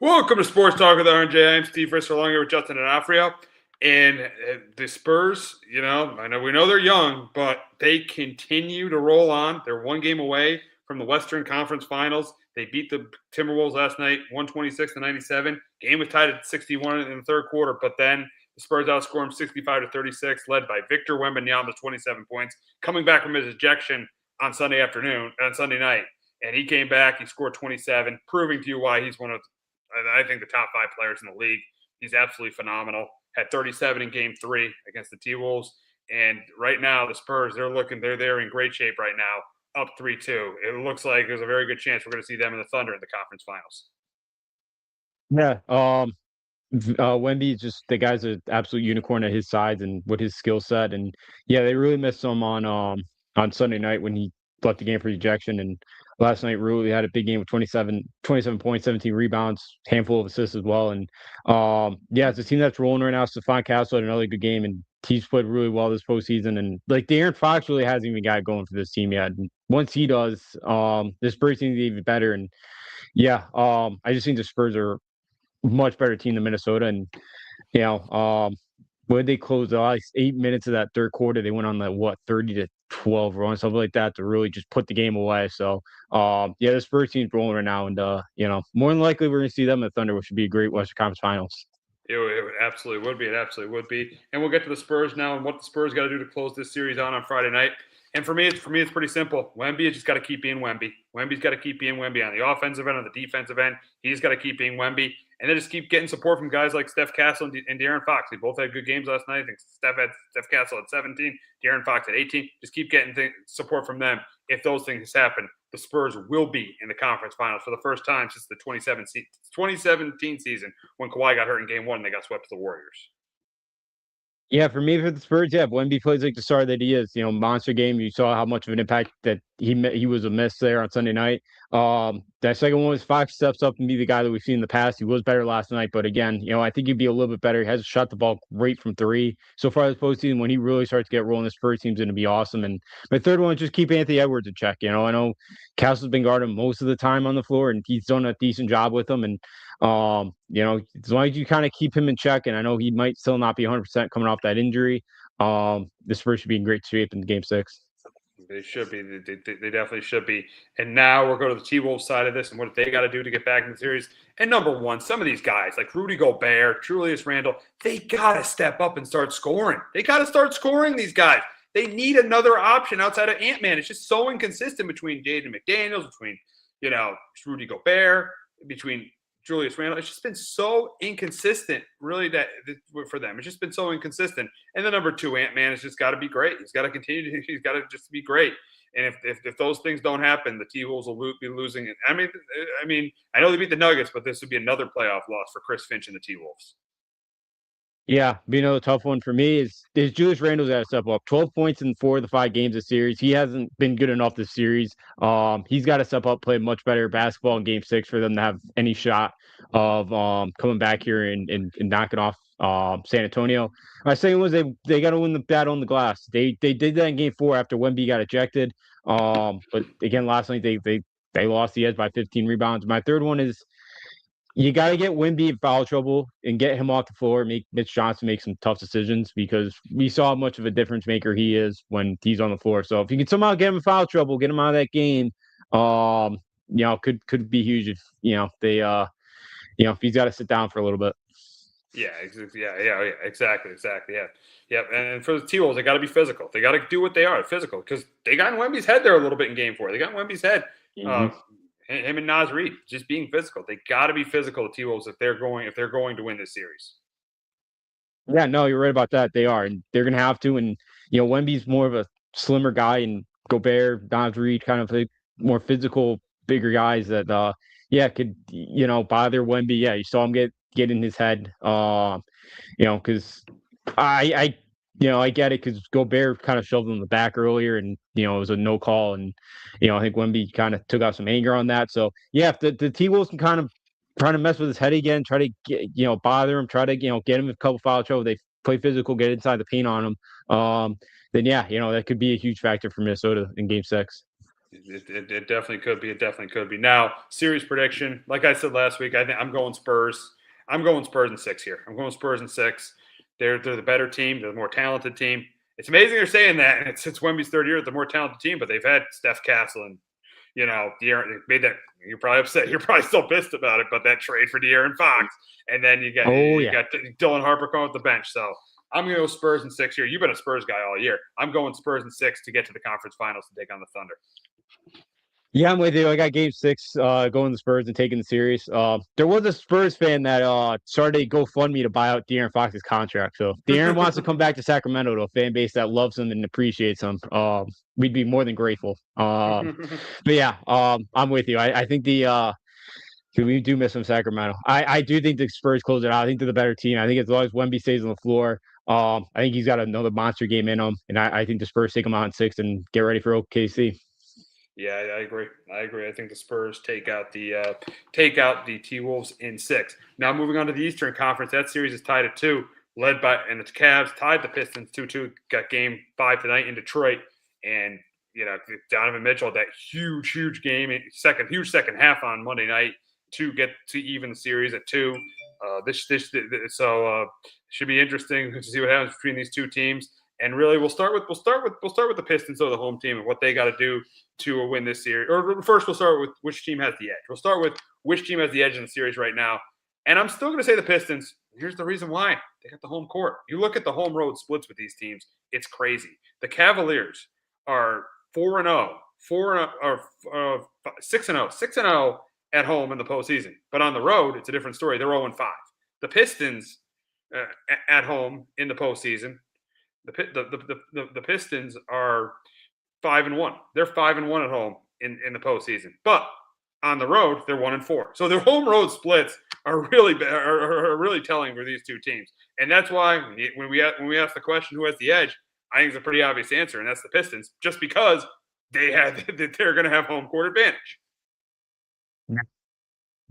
Welcome to Sports Talk with RJ. I'm Steve RIsser along here with Justin and Afrio. And the Spurs, I know we know they're young, but they continue to roll on. They're one game away from the Western Conference Finals. They beat the Timberwolves last night, 126-97. Game was tied at 61 in the third quarter, but then the Spurs outscored them 65-36, led by Victor Wembanyama's 27 points, coming back from his ejection on Sunday night. And he came back, he scored 27, proving to you why he's one of I think the top 5 players in the league. He's absolutely phenomenal. Had 37 in game 3 against the T-Wolves. And right now, the Spurs, they're in great shape right now, up 3-2. It looks like there's a very good chance we're going to see them in the Thunder in the conference finals. Yeah, Wemby is just the guy's an absolute unicorn at his size and with his skill set, and yeah, they really missed him on Sunday night when he left the game for ejection, and last night really had a big game with 27 points, 17 rebounds, handful of assists as well, and yeah, it's a team that's rolling right now. Stephon Castle had another good game, and he's played really well this postseason, and like De'Aaron Fox really hasn't even got going for this team yet. And once he does, this Spurs team is even better, and yeah, I just think the Spurs are much better team than Minnesota. And you know, when they closed the last 8 minutes of that third quarter, they went on that 30-12 run, something like that, to really just put the game away. So yeah, the Spurs team's rolling right now, and more than likely we're gonna see them in the Thunder, which would be a great Western Conference Finals. It absolutely would be. It absolutely would be. And we'll get to the Spurs now and what the Spurs got to do to close this series on Friday night. And for me, it's pretty simple. Wemby has just got to keep being Wemby. Wemby's got to keep being Wemby on the offensive end, on the defensive end. He's got to keep being Wemby, and then just keep getting support from guys like Steph Castle and De'Aaron Fox. They both had good games last night. I think Steph Castle at 17, De'Aaron Fox at 18. Just keep getting support from them. If those things happen, the Spurs will be in the conference finals for the first time since the 2017 season when Kawhi got hurt in Game 1 and they got swept to the Warriors. Yeah, for me, for the Spurs, yeah, if Wemby plays like the star that he is, monster game. You saw how much of an impact that he was a miss there on Sunday night. That second one was Fox steps up and be the guy that we've seen in the past. He was better last night, but again, I think he'd be a little bit better. He has shot the ball great from 3 so far this postseason. When he really starts to get rolling, this Spurs team's going to be awesome. And my third one is just keep Anthony Edwards in check. I know Castle's been guarding most of the time on the floor, and he's done a decent job with them. And as long as you kind of keep him in check, and I know he might still not be 100% coming off that injury, the Spurs should be in great shape in Game 6. They should be. They definitely should be. And now we're going to the T-Wolves side of this and what they got to do to get back in the series. And number one, some of these guys like Rudy Gobert, Julius Randle, they got to step up and start scoring. They got to start scoring, these guys. They need another option outside of Ant-Man. It's just so inconsistent between Jaden McDaniels, between, Rudy Gobert, between Julius Randle. It's just been so inconsistent, really, that for them. It's just been so inconsistent. And the number 2, Ant-Man, has just got to be great. He's got to continue to. He's got to just be great. And if those things don't happen, the T-Wolves will be losing it. I mean, I know they beat the Nuggets, but this would be another playoff loss for Chris Finch and the T-Wolves. Yeah, the tough one for me is Julius Randle's got to step up. 12 points in 4 of the 5 games of series. He hasn't been good enough this series. He's got to step up, play much better basketball in Game 6 for them to have any shot of coming back here and knocking off San Antonio. My second was they got to win the battle on the glass. They did that in Game 4 after Wemby got ejected. But again, last night they lost the edge by 15 rebounds. My third one is, you got to get Wemby in foul trouble and get him off the floor, make Mitch Johnson make some tough decisions, because we saw how much of a difference maker he is when he's on the floor. So if you can somehow get him in foul trouble, get him out of that game, could be huge if if he's got to sit down for a little bit. Yeah, exactly. Yeah, exactly. Yeah. And for the T-Wolves, they got to be physical. They got to do what they are, physical, because they got in Wemby's head there a little bit in Game 4. They got in Wemby's head. Mm-hmm. Him and Naz Reid just being physical. They got to be physical, the T-Wolves, if they're going to win this series. Yeah, no, you're right about that. They are, and they're gonna have to. And Wemby's more of a slimmer guy, and Gobert, Naz Reid, kind of like more physical, bigger guys that could bother Wemby. Yeah, you saw him get in his head. Because I get it, because Gobert kind of shoved him in the back earlier, and it was a no call, and I think Wemby kind of took out some anger on that. So yeah, if the T-Wolves can kind of try to mess with his head again, try to get bother him, try to get him a couple foul trouble, they play physical, get inside the paint on him. Then yeah, that could be a huge factor for Minnesota in Game 6. It definitely could be. It definitely could be. Now, series prediction. Like I said last week, I think I'm going Spurs. I'm going Spurs in 6 here. I'm going Spurs in 6. They're the better team. They're the more talented team. It's amazing they're saying that, and it's Wemby's third year, the more talented team. But they've had Steph Castle and they made that. You're probably upset. You're probably still pissed about it, but that trade for De'Aaron Fox, and then you got Oh you yeah. got Dylan Harper coming off the bench. So I'm going to go Spurs in 6 here. You've been a Spurs guy all year. I'm going Spurs in 6 to get to the conference finals to take on the Thunder. Yeah, I'm with you. I got game six going to the Spurs and taking the series. There was a Spurs fan that started a GoFundMe to buy out De'Aaron Fox's contract. So if De'Aaron wants to come back to Sacramento to a fan base that loves him and appreciates him, we'd be more than grateful. But yeah, I'm with you. I think we do miss him Sacramento. I do think the Spurs close it out. I think they're the better team. I think as long as Wemby stays on the floor, I think he's got another monster game in him. And I think the Spurs take him out in six and get ready for OKC. Yeah, I agree. I agree. I think the Spurs take out the T Wolves in 6. Now moving on to the Eastern Conference, that series is tied at 2, led by and the Cavs tied the Pistons 2-2. Got Game 5 tonight in Detroit, and Donovan Mitchell that huge game, huge second half on Monday night to get to even the series at 2. Should be interesting to see what happens between these two teams. And really, we'll start with the Pistons, or the home team, and what they got to do to win this series. Or first, we'll start with which team has the edge. We'll start with which team has the edge in the series right now. And I'm still going to say the Pistons. Here's the reason why: they got the home court. You look at the home road splits with these teams; it's crazy. The Cavaliers are 4-0, 6-0, 6-0 at home in the postseason. But on the road, it's a different story. They're 0-5. The Pistons at home in the postseason. The Pistons are 5-1. They're 5-1 at home in the postseason, but on the road they're 1-4. So their home road splits are really telling for these two teams, and that's why when we ask the question who has the edge, I think it's a pretty obvious answer, and that's the Pistons, just because they're going to have home court advantage.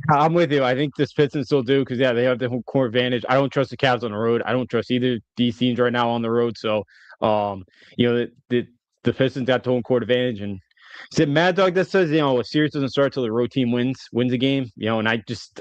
I'm with you. I think the Pistons still do because they have the home court advantage. I don't trust the Cavs on the road. I don't trust either these teams right now on the road. So, um, the Pistons got the home court advantage, and is it Mad Dog that says a series doesn't start till the road team wins a game? And I just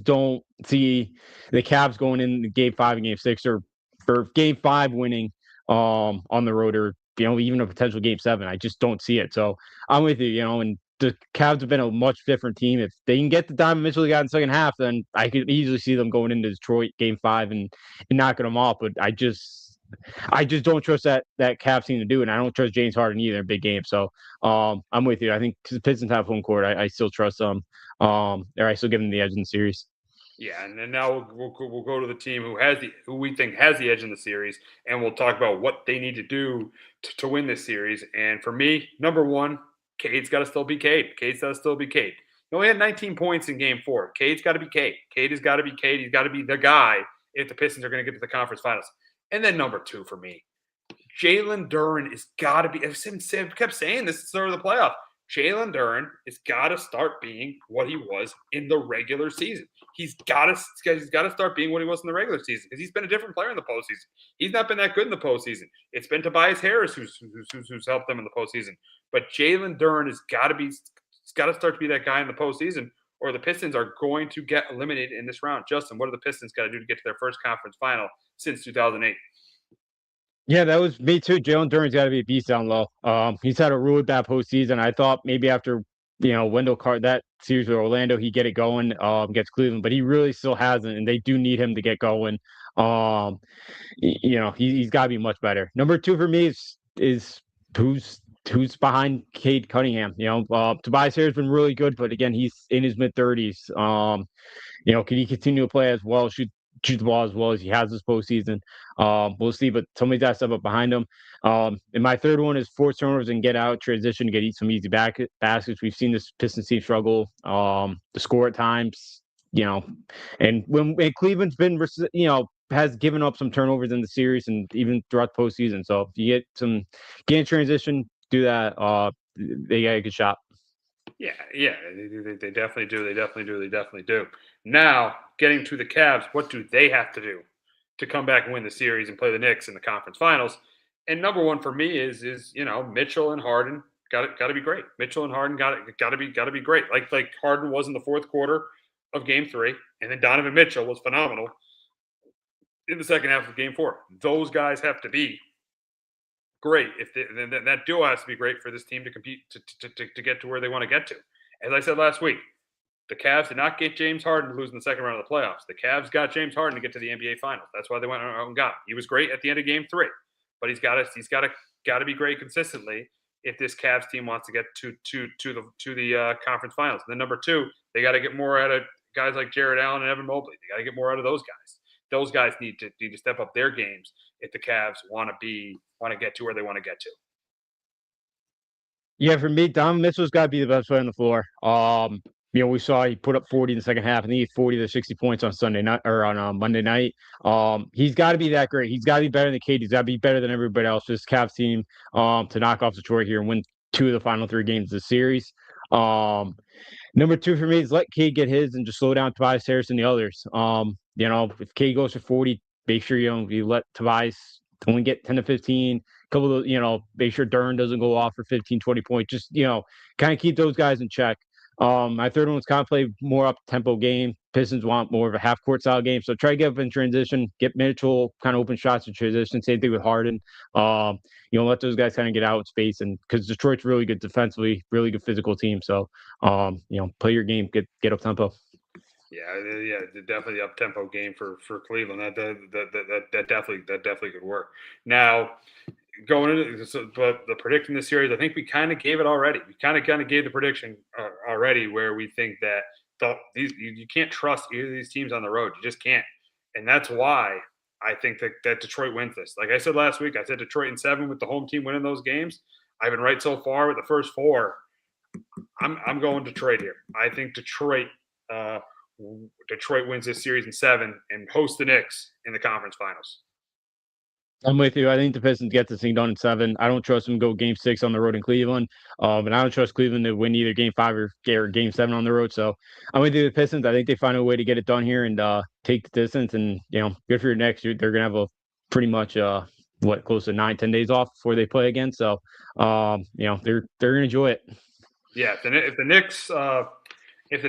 don't see the Cavs going in Game 5 and Game 6 or for Game 5 winning on the road, or even a potential Game 7. I just don't see it. So I'm with you. And the Cavs have been a much different team. If they can get the Diamond Mitchell they got in the second half, then I could easily see them going into Detroit Game 5 and knocking them off. But I just don't trust that Cavs team to do it. And I don't trust James Harden either in big games. So I'm with you. I think the Pistons have home court. I still trust them. Or I still give them the edge in the series. Yeah, and then now we'll go to the team who we think has the edge in the series, and we'll talk about what they need to do to win this series. And for me, number one, Cade's got to still be Cade. Cade's got to still be Cade. He only had 19 points in Game 4. Cade's got to be Cade. Cade has got to be Cade. He's got to be the guy if the Pistons are going to get to the conference finals. And then number two for me, Jalen Duren has got to be. I've kept saying this at the start of the playoff. Jalen Duren has got to start being what he was in the regular season. He's got to start being what he was in the regular season, because he's been a different player in the postseason. He's not been that good in the postseason. It's been Tobias Harris who's helped them in the postseason. But Jalen Duren has got to start to be that guy in the postseason, or the Pistons are going to get eliminated in this round. Justin, what do the Pistons got to do to get to their first conference final since 2008? Yeah, that was me too. Jalen Duren's got to be a beast down low. He's had a really bad postseason. I thought maybe after Wendell Carter, that series with Orlando, he'd get it going against Cleveland, but he really still hasn't, and they do need him to get going. He's got to be much better. Number two for me is who's behind Cade Cunningham. Tobias Harris has been really good, but again, he's in his mid-30s. Can he continue to play as well, shoot the ball as well as he has this postseason? We'll see, but somebody's got to step up behind him. And my third one is force turnovers and get out transition to get some easy baskets. We've seen this Pistons team struggle to score at times, and when Cleveland's been, has given up some turnovers in the series and even throughout the postseason. So if you get some game transition, do that. They got a good shot. Yeah, they definitely do. They definitely do. Now, getting to the Cavs, what do they have to do to come back and win the series and play the Knicks in the conference finals? And number one for me is Mitchell and Harden got to be great. Mitchell and Harden got to be great. Like Harden was in the fourth quarter of Game 3, and then Donovan Mitchell was phenomenal in the second half of Game 4. Those guys have to be great. Then that duo has to be great for this team to compete to get to where they want to get to. As I said last week, the Cavs did not get James Harden to lose in the second round of the playoffs. The Cavs got James Harden to get to the NBA Finals. That's why they went out and got him. He was great at the end of Game 3, but he's got to be great consistently if this Cavs team wants to get to the conference finals. And then number 2, they got to get more out of guys like Jared Allen and Evan Mobley. They got to get more out of those guys. Those guys need to step up their games if the Cavs want to get to where they want to get to. Yeah, for me, Donovan Mitchell's got to be the best player on the floor. We saw he put up 40 in the second half, and he had 40 to 60 points on Sunday night or on Monday night. He's got to be that great. He's got to be better than KD. He's got to be better than everybody else. This Cavs team to knock off Detroit here and win 2 of the final 3 games of the series. Number 2 for me is let Cade get his and just slow down Tobias Harris and the others. If Cade goes for 40, make sure you let Tobias only get 10 to 15. Couple of make sure Durn doesn't go off for 15, 20 points. Just kind of keep those guys in check. My third one was kind of play more up tempo game. Pistons want more of a half court style game, so try to get up in transition, get Mitchell kind of open shots in transition. Same thing with Harden. Let those guys kind of get out in space, and because Detroit's really good defensively, really good physical team. So play your game, get up tempo. Yeah, definitely up tempo game for Cleveland. That definitely could work. Now, going into but the predicting this series, I think we kind of gave it already. We kind of gave the prediction already, where we think that you can't trust either of these teams on the road. You just can't, and that's why I think that Detroit wins this. Like I said last week, I said Detroit in 7 with the home team winning those games. I've been right so far with the first 4. I'm going Detroit here. I think Detroit wins this series in 7 and hosts the Knicks in the conference finals. I'm with you. I think the Pistons get this thing done in 7. I don't trust them to go Game 6 on the road in Cleveland. And I don't trust Cleveland to win either Game 5 or Game 7 on the road. So I'm with you, the Pistons. I think they find a way to get it done here and take the distance. And, good for your Knicks. They're going to have a pretty much, close to 9-10 days off before they play again. So, they're going to enjoy it. Yeah. If the Knicks, if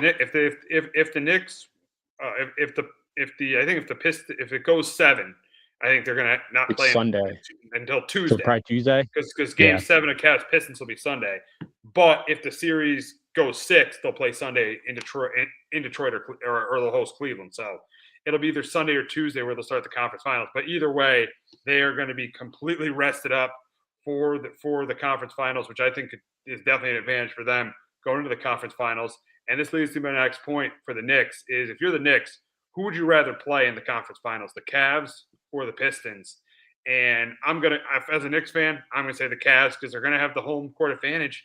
it goes 7, I think they're going to not play Sunday until Tuesday. So probably Tuesday? Because Game 7 of Cavs Pistons will be Sunday. But if the series goes 6, they'll play Sunday in Detroit or they'll host Cleveland. So it'll be either Sunday or Tuesday where they'll start the conference finals. But either way, they are going to be completely rested up for the conference finals, which I think is definitely an advantage for them going into the conference finals. And this leads to my next point for the Knicks is if you're the Knicks, who would you rather play in the conference finals, the Cavs or the Pistons? And as a Knicks fan, I'm going to say the Cavs because they're going to have the home court advantage.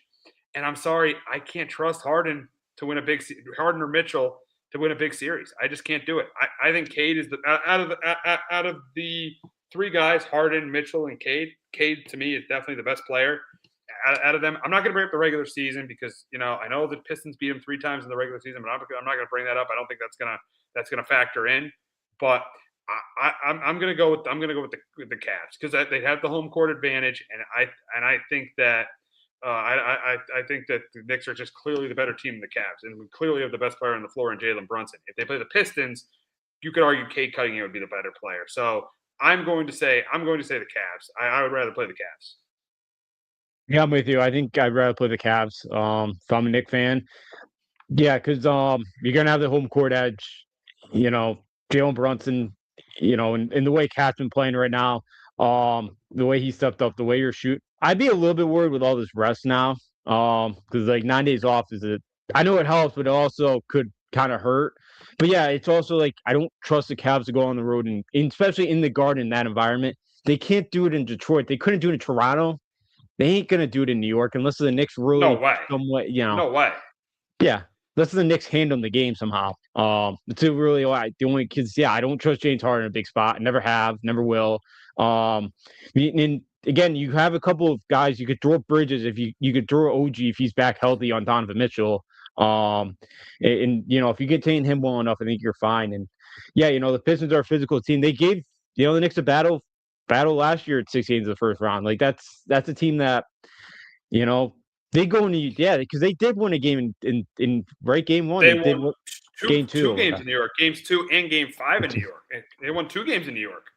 And I'm sorry, I can't trust Harden or Mitchell to win a big series. I just can't do it. I think Cade is out of the 3 guys, Harden, Mitchell, and Cade. Cade to me is definitely the best player out of them. I'm not going to bring up the regular season because I know the Pistons beat them 3 times in the regular season, but I'm not going to bring that up. I don't think that's going to factor in. But I'm going to go with the Cavs because they have the home court advantage, and I think that I think that the Knicks are just clearly the better team than the Cavs, and we clearly have the best player on the floor in Jalen Brunson. If they play the Pistons, you could argue Cade Cunningham would be the better player. So I'm going to say the Cavs. I would rather play the Cavs. Yeah, I'm with you. I think I'd rather play the Cavs. If I'm a Knicks fan, yeah, because you're gonna have the home court edge. Jalen Brunson. And the way Cat's been playing right now, the way he stepped up, the way you're shooting, I'd be a little bit worried with all this rest now. Because 9 days off I know it helps, but it also could kind of hurt. But yeah, it's also I don't trust the Cavs to go on the road and especially in the Garden in that environment. They can't do it in Detroit. They couldn't do it in Toronto. They ain't gonna do it in New York unless the Knicks really no way. Somewhat, No way. Yeah. Unless the Knicks hand them the game somehow. It's really the only kids. Yeah, I don't trust James Harden in a big spot. Never have, never will. And again, you have a couple of guys you could throw Bridges if you could throw OG if he's back healthy on Donovan Mitchell. And if you contain him well enough, I think you're fine. And yeah, the Pistons are a physical team. They gave the Knicks a battle last year at 6 games of the first round. That's a team that they go into because they did win a game in right game one. They They did won game two two. games in New York, games 2 and game 5 in New York. They won 2 games in New York.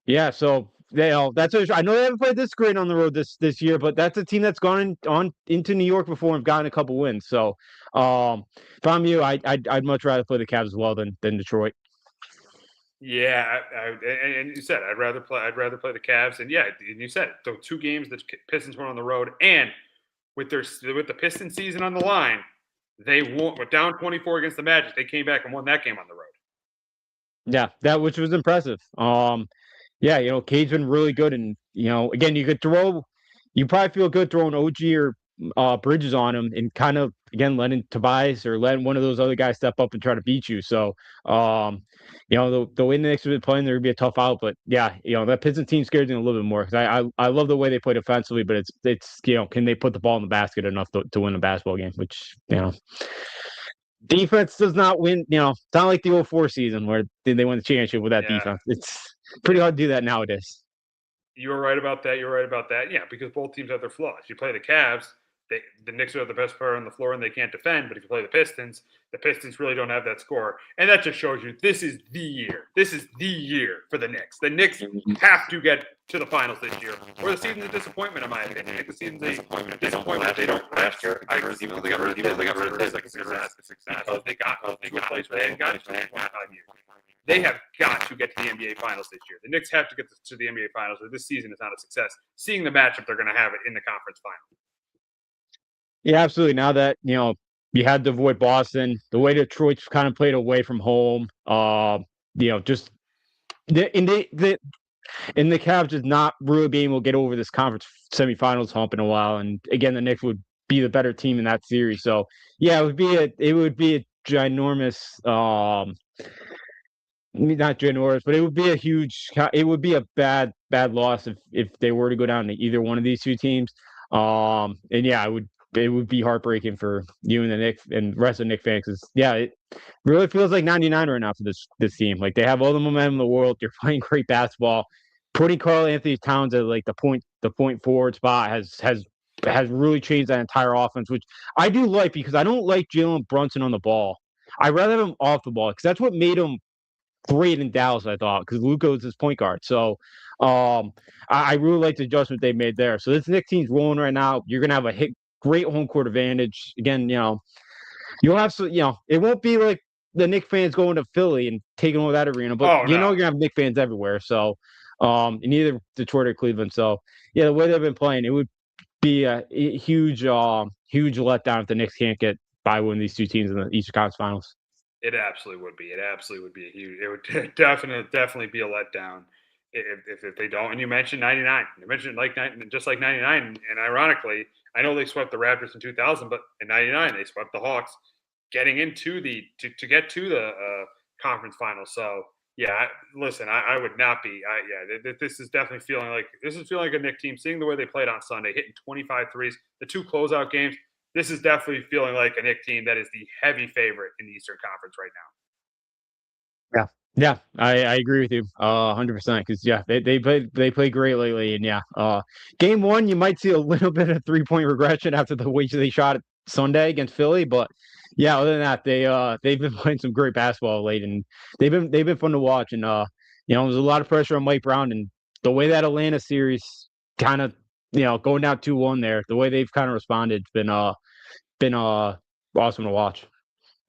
Yeah, so that's I know they haven't played this great on the road this year, but that's a team that's gone on into New York before and gotten a couple wins. So if I'm you, I'd much rather play the Cavs as well than Detroit. Yeah, and you said I'd rather play the Cavs, and yeah, and you said it. So 2 games the Pistons went on the road, and with the Pistons season on the line, they were down 24 against the Magic. They came back and won that game on the road. Yeah, that which was impressive. Yeah, Cade's been really good, and again, you probably feel good throwing OG or Bridges on him, and kind of again letting Tobias or letting one of those other guys step up and try to beat you. So, the way the Knicks have been playing, there would be a tough out, but yeah, that Pistons team scares me a little bit more because I love the way they play defensively, but it's can they put the ball in the basket enough to win a basketball game? Which defense does not win. It's not like the '04 season where they won the championship with that Yeah, defense. It's pretty hard to do that nowadays. you were right about that. You're right about that. Yeah, because both teams have their flaws. You play the Cavs, the Knicks are the best player on the floor and they can't defend. But if you play the Pistons really don't have that score, and that just shows you this is the year. This is the year for the Knicks. The Knicks have to get to the finals this year, or the season's a disappointment in my opinion. The season's a disappointment. They don't last year. Even though they got rid of it, like a success because they got to a place where they got it 25 years. They have got to get to the NBA Finals this year. The Knicks have to get to the NBA Finals, or this season is not a success. Seeing the matchup, they're going to have it in the conference final. Yeah, absolutely. Now that you had to avoid Boston, the way Detroit's kind of played away from home, just the Cavs just not really being able to get over this conference semifinals hump in a while, and again, the Knicks would be the better team in that series. So yeah, it would be a ginormous not ginormous, but it would be it would be a bad loss if they were to go down to either one of these two teams. And yeah, it would be heartbreaking for you and the Knicks and the rest of the Knicks fans. 'Cause, yeah, it really feels like '99 right now for this team. Like they have all the momentum in the world. They're playing great basketball. Putting Karl Anthony Towns at like the point forward spot has really changed that entire offense, which I do like because I don't like Jalen Brunson on the ball. I rather have him off the ball because that's what made him great in Dallas, I thought, because Luka was his point guard. So I really like the adjustment they made there. So this Knicks team's rolling right now. You're gonna have great home court advantage. Again, you'll have it won't be like the Knicks fans going to Philly and taking over that arena, but you're gonna have Knicks fans everywhere. So in either Detroit or Cleveland. So yeah, the way they've been playing, it would be a huge letdown if the Knicks can't get by one of these two teams in the Eastern Conference Finals. It absolutely would be. It absolutely would be a huge. It would definitely be a letdown if they don't. And you mentioned '99. You mentioned just like '99. And ironically, I know they swept the Raptors in 2000, but in '99 they swept the Hawks, getting into to get to the conference final. So yeah, listen, I would not be. This is definitely feeling like a Knicks team. Seeing the way they played on Sunday, hitting 25 threes, the 2 closeout games. This is definitely feeling like a Knicks team that is the heavy favorite in the Eastern Conference right Yeah. Yeah, I agree with you 100% because yeah, they play great lately, and yeah, game one you might see a little bit of 3-point regression after the way they shot it Sunday against Philly, but yeah, other than that, they've been playing some great basketball late, and they've been fun to watch, and there's a lot of pressure on Mike Brown, and the way that Atlanta series kind of going down 2-1 there, the way they've kind of responded, been awesome to watch.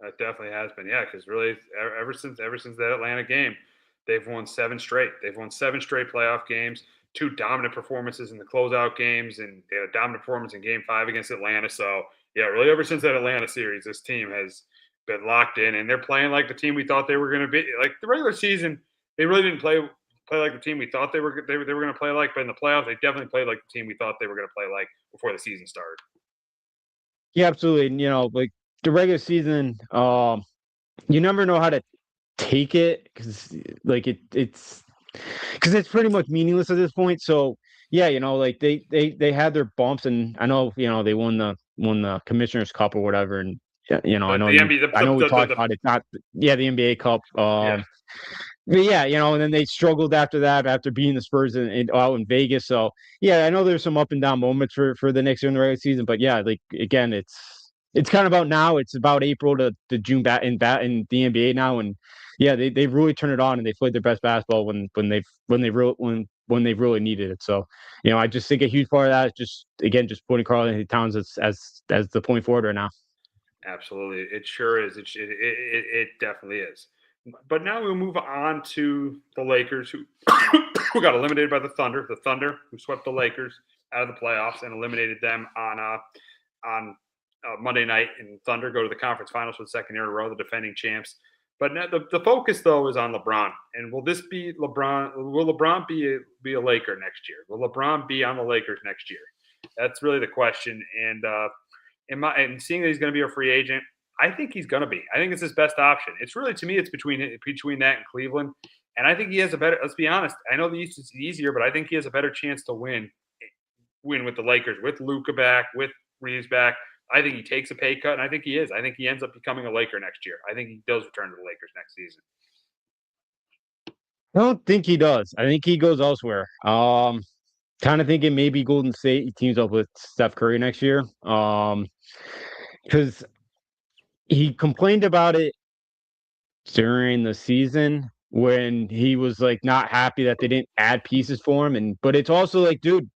now. That definitely has been, yeah, because really ever since that Atlanta game, they've won 7 straight. They've won 7 straight playoff games, 2 dominant performances in the closeout games, and they had a dominant performance in Game 5 against Atlanta. So yeah, really ever since that Atlanta series, this team has been locked in, and they're playing like the team we thought they were going to be. Like the regular season, they really didn't play like the team we thought they were going to play like, but in the playoffs, they definitely played like the team we thought they were going to play like before the season started. Yeah, absolutely. And, like the regular season, you never know how to take it because like it's because it's pretty much meaningless at this point. So yeah, like they had their bumps, and I know they won the Commissioner's Cup or whatever, and I know The NBA, I know we talked about it. Not the NBA Cup. Yeah. But yeah, and then they struggled after that, after beating the Spurs out in Vegas. So yeah, I know there's some up and down moments for the Knicks during the regular season, but yeah, like again, it's kind of about now. It's about April to June in the NBA now, and yeah, they've really turned it on and they played their best basketball when they really needed it. So I just think a huge part of that is just putting Karl Anthony Towns as the point forward right now. Absolutely, it sure is. It definitely is. But now we'll move on to the Lakers, who who got eliminated by the Thunder. The Thunder, who swept the Lakers out of the playoffs and eliminated them on Monday night. And Thunder go to the conference finals for the second year in a row, the defending champs. But now the focus though is on LeBron. And will this be LeBron? Will LeBron be a Laker next year? Will LeBron be on the Lakers next year? That's really the question. And seeing that he's going to be a free agent, I think he's going to be. I think it's his best option. It's really, to me, it's between that and Cleveland. And I think he has a better. Let's be honest. I know the East is easier, but I think he has a better chance to win with the Lakers, with Luka back, with Reeves back. I think he takes a pay cut, and I think he is. I think he ends up becoming a Laker next year. I think he does return to the Lakers next season. I don't think he does. I think he goes elsewhere. Kind of thinking maybe Golden State teams up with Steph Curry next year. Because he complained about it during the season when he was like not happy that they didn't add pieces for him. But it's also like, dude,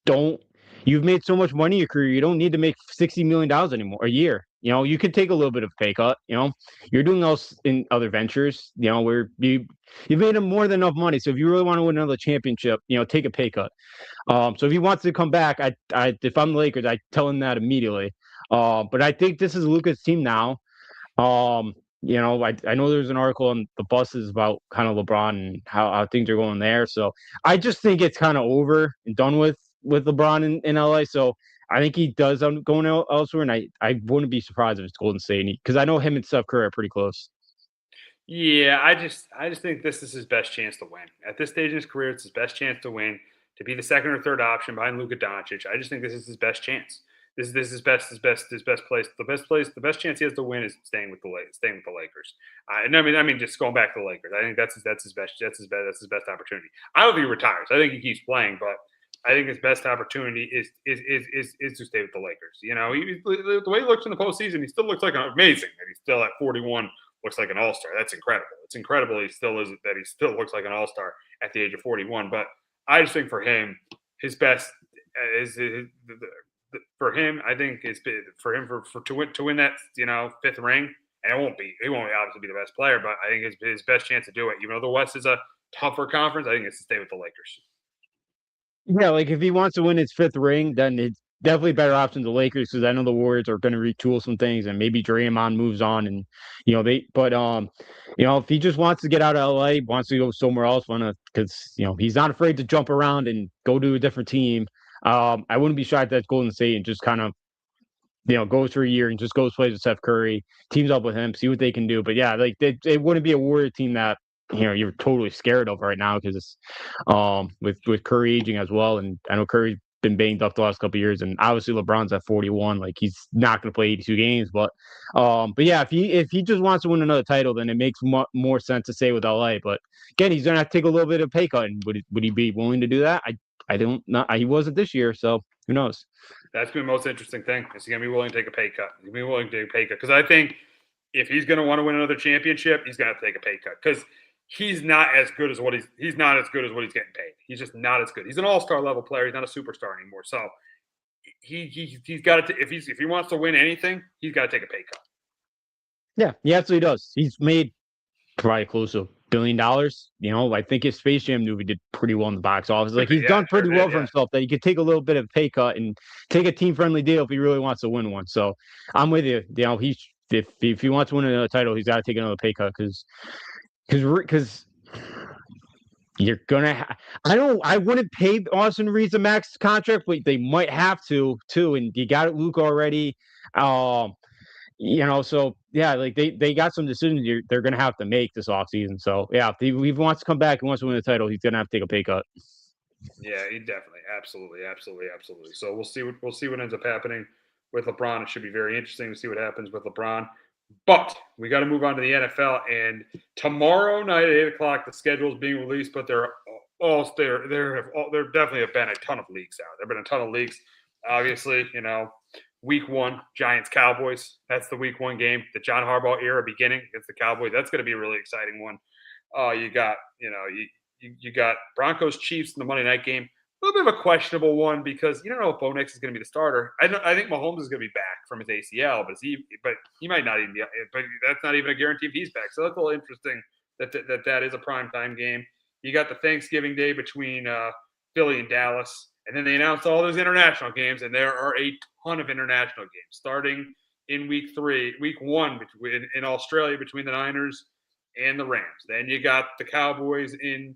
don't you've made so much money in your career, you don't need to make $60 million anymore a year. You could take a little bit of pay cut. You're doing else in other ventures, where you've made him more than enough money. So if you really want to win another championship, take a pay cut. So if he wants to come back, if I'm the Lakers, I tell him that immediately. But I think this is Luka's team now. I know there's an article on the buses about kind of LeBron and how things are going there. So I just think it's kind of over and done with LeBron in LA. So I think he does going elsewhere, and I wouldn't be surprised if it's Golden State because I know him and Steph Curry are pretty close. Yeah, I just think this is his best chance to win. At this stage in his career, it's his best chance to win, to be the second or third option behind Luka Doncic. I just think this is his best chance. This is his best place. The best chance he has to win is staying with the Lakers. And I mean, just going back to the Lakers. I think that's his best opportunity. I don't think he retires. I think he keeps playing, but I think his best opportunity is to stay with the Lakers. The way he looks in the postseason, he still looks like amazing. And he's still at 41 looks like an all-star. That's incredible. It's incredible he still looks like an all-star at the age of 41. But I just think for him, his best for him, I think is for him to win that fifth ring. And he won't obviously be the best player, but I think his best chance to do it. Even though the West is a tougher conference, I think it's to stay with the Lakers. Yeah, like if he wants to win his fifth ring, then it's definitely better option the Lakers because I know the Warriors are going to retool some things and maybe Draymond moves on and if he just wants to get out of LA, wants to go somewhere else, because he's not afraid to jump around and go to a different team. I wouldn't be shocked that Golden State and just kind of goes for a year and just goes plays with Steph Curry, teams up with him, see what they can do. But yeah, like it wouldn't be a Warrior team that you're totally scared of right now because with Curry aging as well, and I know Curry's been banged up the last couple of years, and obviously LeBron's at 41, like he's not going to play 82 games. But yeah, if he just wants to win another title, then it makes more sense to stay with LA. But again, he's going to have to take a little bit of pay cut, and would he be willing to do that? I don't know. He wasn't this year, so who knows? That's been the most interesting thing. Is he going to be willing to take a pay cut? He's going to be willing to take a pay cut because I think if he's going to want to win another championship, he's going to have to take a pay cut because he's not as good as what he's not as good as what he's getting paid. He's just not as good. He's an all-star level player. He's not a superstar anymore. So he's got to if he wants to win anything, he's got to take a pay cut. Yeah, he absolutely does. He's made probably close to $1 billion. I think his Space Jam movie did pretty well in the box office. Like he's done pretty well for himself that he could take a little bit of pay cut and take a team friendly deal if he really wants to win one. So I'm with you. If he wants to win another title, he's got to take another pay cut because you're gonna. I wouldn't pay Austin Reeves a max contract, but they might have to too. And you got Luke already. So yeah, like they got some decisions they're gonna have to make this offseason. So yeah, if he wants to come back and wants to win the title, he's gonna have to take a pay cut. Yeah, he definitely, absolutely. So we'll see what ends up happening with LeBron. It should be very interesting to see what happens with LeBron. But we got to move on to the NFL. And tomorrow night at 8 o'clock, the schedule is being released. But there definitely have been a ton of leaks out. There've been a ton of leaks. Obviously, week one, Giants Cowboys. That's the week one game. The John Harbaugh era beginning against the Cowboys. That's going to be a really exciting one. You got Broncos Chiefs in the Monday night game. A little bit of a questionable one because you don't know if Bo Nix is going to be the starter. I think Mahomes is going to be back from his ACL, but he might not even be. But that's not even a guarantee if he's back. So that's a little interesting that is a primetime game. You got the Thanksgiving Day between Philly and Dallas, and then they announced all those international games, and there are a ton of international games starting in week one in Australia between the Niners and the Rams. Then you got the Cowboys in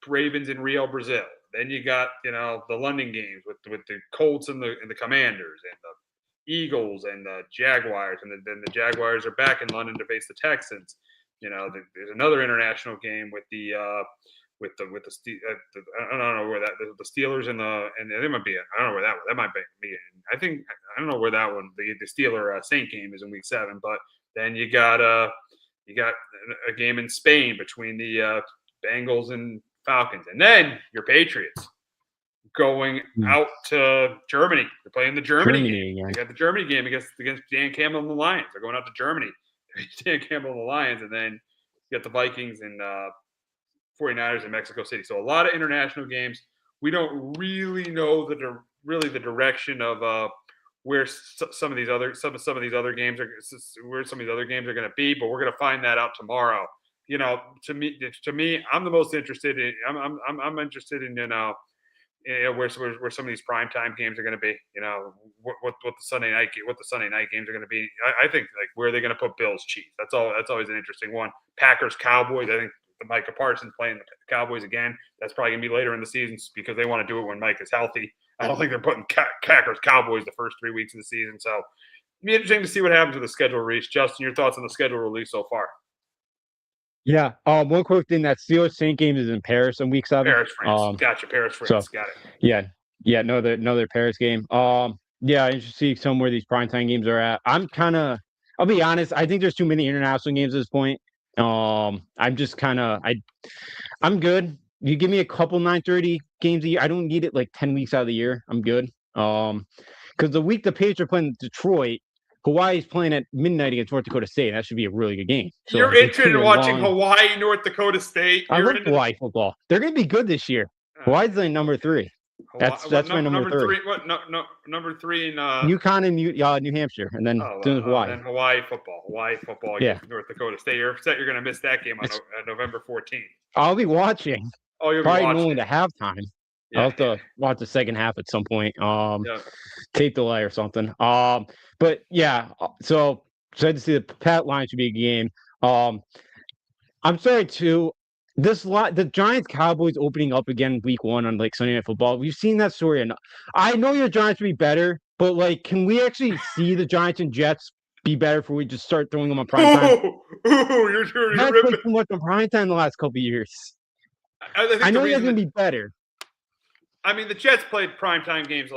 Ravens in Rio, Brazil. Then you got the London games with the Colts and the Commanders and the Eagles and the Jaguars, and then the Jaguars are back in London to face the Texans. There's another international game with the I don't know where the Steelers and they might be. I don't know where that might be. I don't know where that one the Steeler Saint game is in week 7, but then you got a game in Spain between the Bengals and Falcons, and then your Patriots going out to Germany. They're playing the Germany game. Yeah. They got the Germany game against Dan Campbell and the Lions. They're going out to Germany. Dan Campbell and the Lions, and then you got the Vikings and 49ers in Mexico City. So a lot of international games. We don't really know the direction of where some of these other games are going to be, but we're going to find that out tomorrow. To me, I'm the most interested in. I'm interested in where some of these primetime games are going to be. What the Sunday night games are going to be. I think like where are they going to put Bills Chiefs? That's always an interesting one. Packers Cowboys. I think Micah Parsons playing the Cowboys again. That's probably going to be later in the season because they want to do it when Mike is healthy. I don't think they're putting Packers Cowboys the first 3 weeks of the season. So it'll be interesting to see what happens with the schedule release. Justin, your thoughts on the schedule release so far? Yeah. One quick thing: that Steelers Saint game is in Paris in week 7. Paris, France. Gotcha. Paris, France. Got it. Yeah. Another Paris game. Yeah. Interesting to see somewhere these primetime games are at. I'll be honest. I think there's too many international games at this point. I'm good. You give me a couple 9:30 games a year. I don't need it like 10 weeks out of the year. I'm good. Because the week the Patriots are playing Detroit, Hawaii's playing at midnight against North Dakota State. That should be a really good game. So you're interested in watching Hawaii, North Dakota State? I love Hawaii football. They're going to be good this year. Hawaii's like number 3. That's my number 3. What number 3 in UConn and New Hampshire, and then Hawaii. And Hawaii football. Yeah, North Dakota State. You're upset you're going to miss that game on November 14th. I'll be watching. Oh, you'll probably be watching. only the halftime. Yeah, I'll have to watch the second half at some point. Tape delay or something. But yeah, so excited to see the Pat line should be a game. I'm sorry too. The Giants Cowboys opening up again week 1 on like Sunday Night Football. We've seen that story, and I know your Giants will be better, but like, can we actually see the Giants and Jets be better before we just start throwing them on prime time? You're too much on prime time the last couple of years. I know you're going to be better. I mean, the Jets played primetime games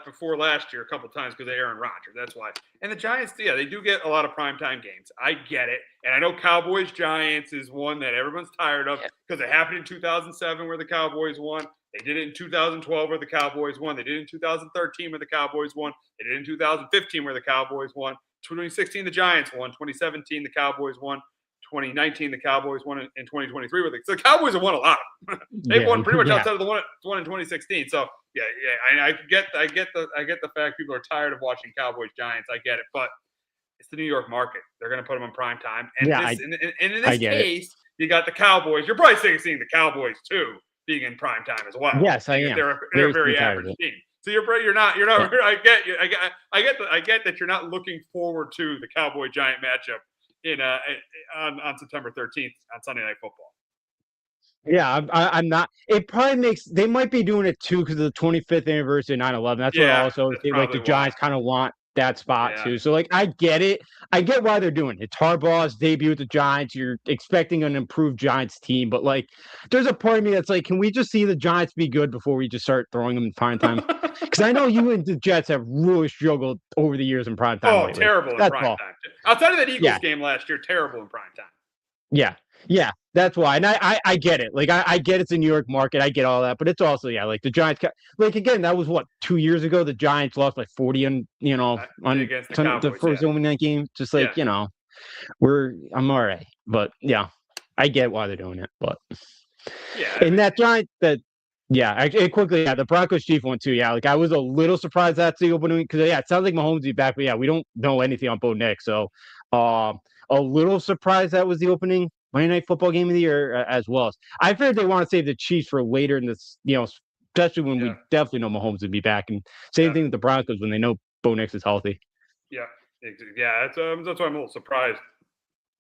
before last year a couple of times because of Aaron Rodgers. That's why. And the Giants, they do get a lot of primetime games. I get it. And I know Cowboys-Giants is one that everyone's tired of because it happened in 2007 where the Cowboys won. They did it in 2012 where the Cowboys won. They did it in 2013 where the Cowboys won. They did it in 2015 where the Cowboys won. 2016, the Giants won. 2017, the Cowboys won. 2019, the Cowboys won in 2023. So the Cowboys have won a lot. They've won pretty much outside of the one in 2016. So I get the fact people are tired of watching Cowboys Giants. I get it, but it's the New York market. They're going to put them on prime time. And in this case, you got the Cowboys. You're probably seeing the Cowboys too being in prime time as well. Yes, I am. They're a very average team. So you're not. I get that you're not looking forward to the Cowboy Giant matchup on September 13th on Sunday Night Football. Yeah, I'm not. It probably they might be doing it too because of the 25th anniversary of 9/11. That's what also like the Giants kind of want that spot Yeah. too. So like I get it. I get why they're doing it. It's Harbaugh's debut with the Giants. You're expecting an improved Giants team, but like there's a part of me that's like, can we just see the Giants be good before we just start throwing them in prime time? Because I know you and the Jets have really struggled over the years in prime time Oh, lately. terrible in That's prime all. time. Outside of that Eagles Yeah, game last year, terrible in prime time. yeah, yeah. That's why, and I get it. Like I get it's a New York market. I get all that, but it's also like the Giants. Like again, that was what 2 years ago. The Giants lost like 40 on on Against the the Cowboys, first yeah. opening night game. Just Yeah. like I'm all right, but yeah, I get why they're doing it. But Yeah. and that Giant that yeah, actually quickly the Broncos Chief one too. Yeah, like I was a little surprised that's the opening because it sounds like Mahomes will be back, but yeah, we don't know anything on Bo Nix, so a little surprised that was the opening Monday Night Football game of the year as well. I figured they want to save the Chiefs for later in this, especially when Yeah. we definitely know Mahomes would be back, and same Yeah. thing with the Broncos when they know Bo Nix is healthy. Yeah. Yeah. That's why I'm a little surprised.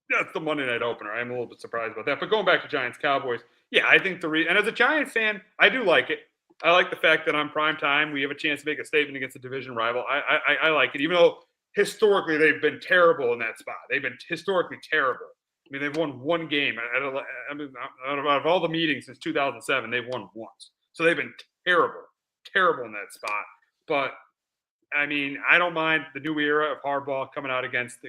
That's the Monday night opener. I'm a little bit surprised about that. But going back to Giants Cowboys, yeah, I think and as a Giants fan, I do like it. I like the fact that on prime time we have a chance to make a statement against a division rival. I like it, even though historically they've been terrible in that spot. They've been historically terrible. I mean, they've won one game. I mean, out of all the meetings since 2007, they've won once. So they've been terrible in that spot. But I mean, I don't mind the new era of Harbaugh coming out against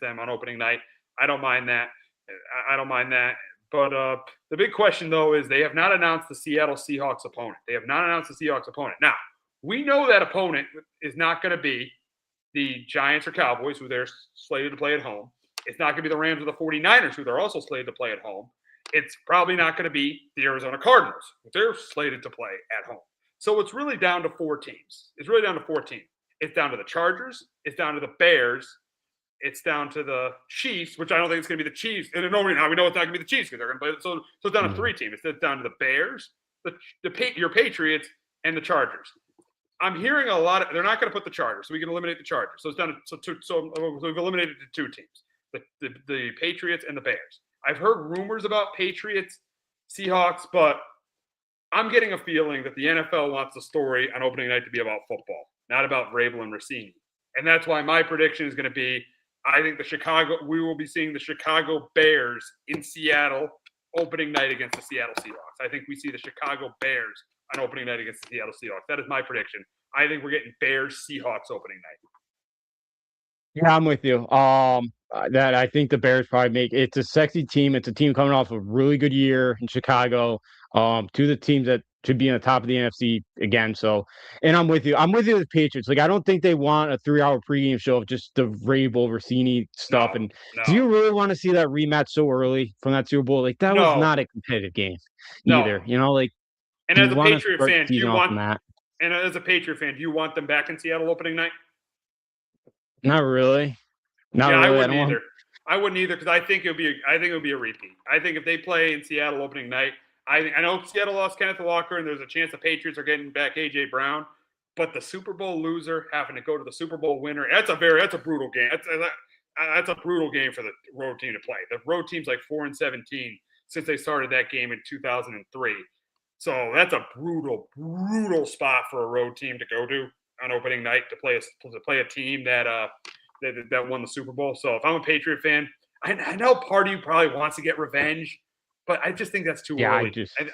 them on opening night. I don't mind that. I don't mind that. But the big question, though, is they have not announced the Seattle Seahawks opponent. They have not announced the Seahawks opponent. Now, we know that opponent is not going to be the Giants or Cowboys, who they're slated to play at home. It's not going to be the Rams or the 49ers, who they're also slated to play at home. It's probably not going to be the Arizona Cardinals, who they're slated to play at home. So it's really down to 4 teams. It's down to the Chargers. It's down to the Bears. It's down to the Chiefs, which I don't think it's going to be the Chiefs. And now we know it's not going to be the Chiefs because they're going to play. So it's down to 3 teams. It's down to the Bears, your Patriots, and the Chargers. I'm hearing a lot. They're not going to put the Chargers, so we can eliminate the Chargers. So it's down to so we've eliminated the 2 teams, the Patriots and the Bears. I've heard rumors about Patriots, Seahawks, but I'm getting a feeling that the NFL wants the story on opening night to be about football, not about Vrabel and Rossini. And that's why my prediction is going to be, I think we will be seeing the Chicago Bears in Seattle opening night against the Seattle Seahawks. I think we see the Chicago Bears on opening night against the Seattle Seahawks. That is my prediction. I think we're getting Bears Seahawks opening night. Yeah, I'm with you. That I think the Bears probably make it's a sexy team. It's a team coming off a really good year in Chicago. Two of the teams that should be on the top of the NFC again. So, and I'm with you. I'm with you with the Patriots. Like, I don't think they want a 3-hour pregame show of just the Vrabel Rossini stuff. And do you really want to see that rematch so early from that Super Bowl? Like, that was not a competitive game either. Like, and do as you a want to Patriot start fan, the season off on that? And as a Patriot fan, do you want them back in Seattle opening night? Not really. Not yeah, really. I wouldn't either because I think it would be a repeat. I think if they play in Seattle opening night, I know Seattle lost Kenneth Walker and there's a chance the Patriots are getting back AJ Brown, but the Super Bowl loser having to go to the Super Bowl winner, that's a brutal game. That's a brutal game for the road team to play. The road team's like 4-17 since they started that game in 2003. So that's a brutal spot for a road team to go to on opening night to play a team that won the Super Bowl. So if I'm a Patriot fan, I know part of you probably wants to get revenge, but I just think that's too early.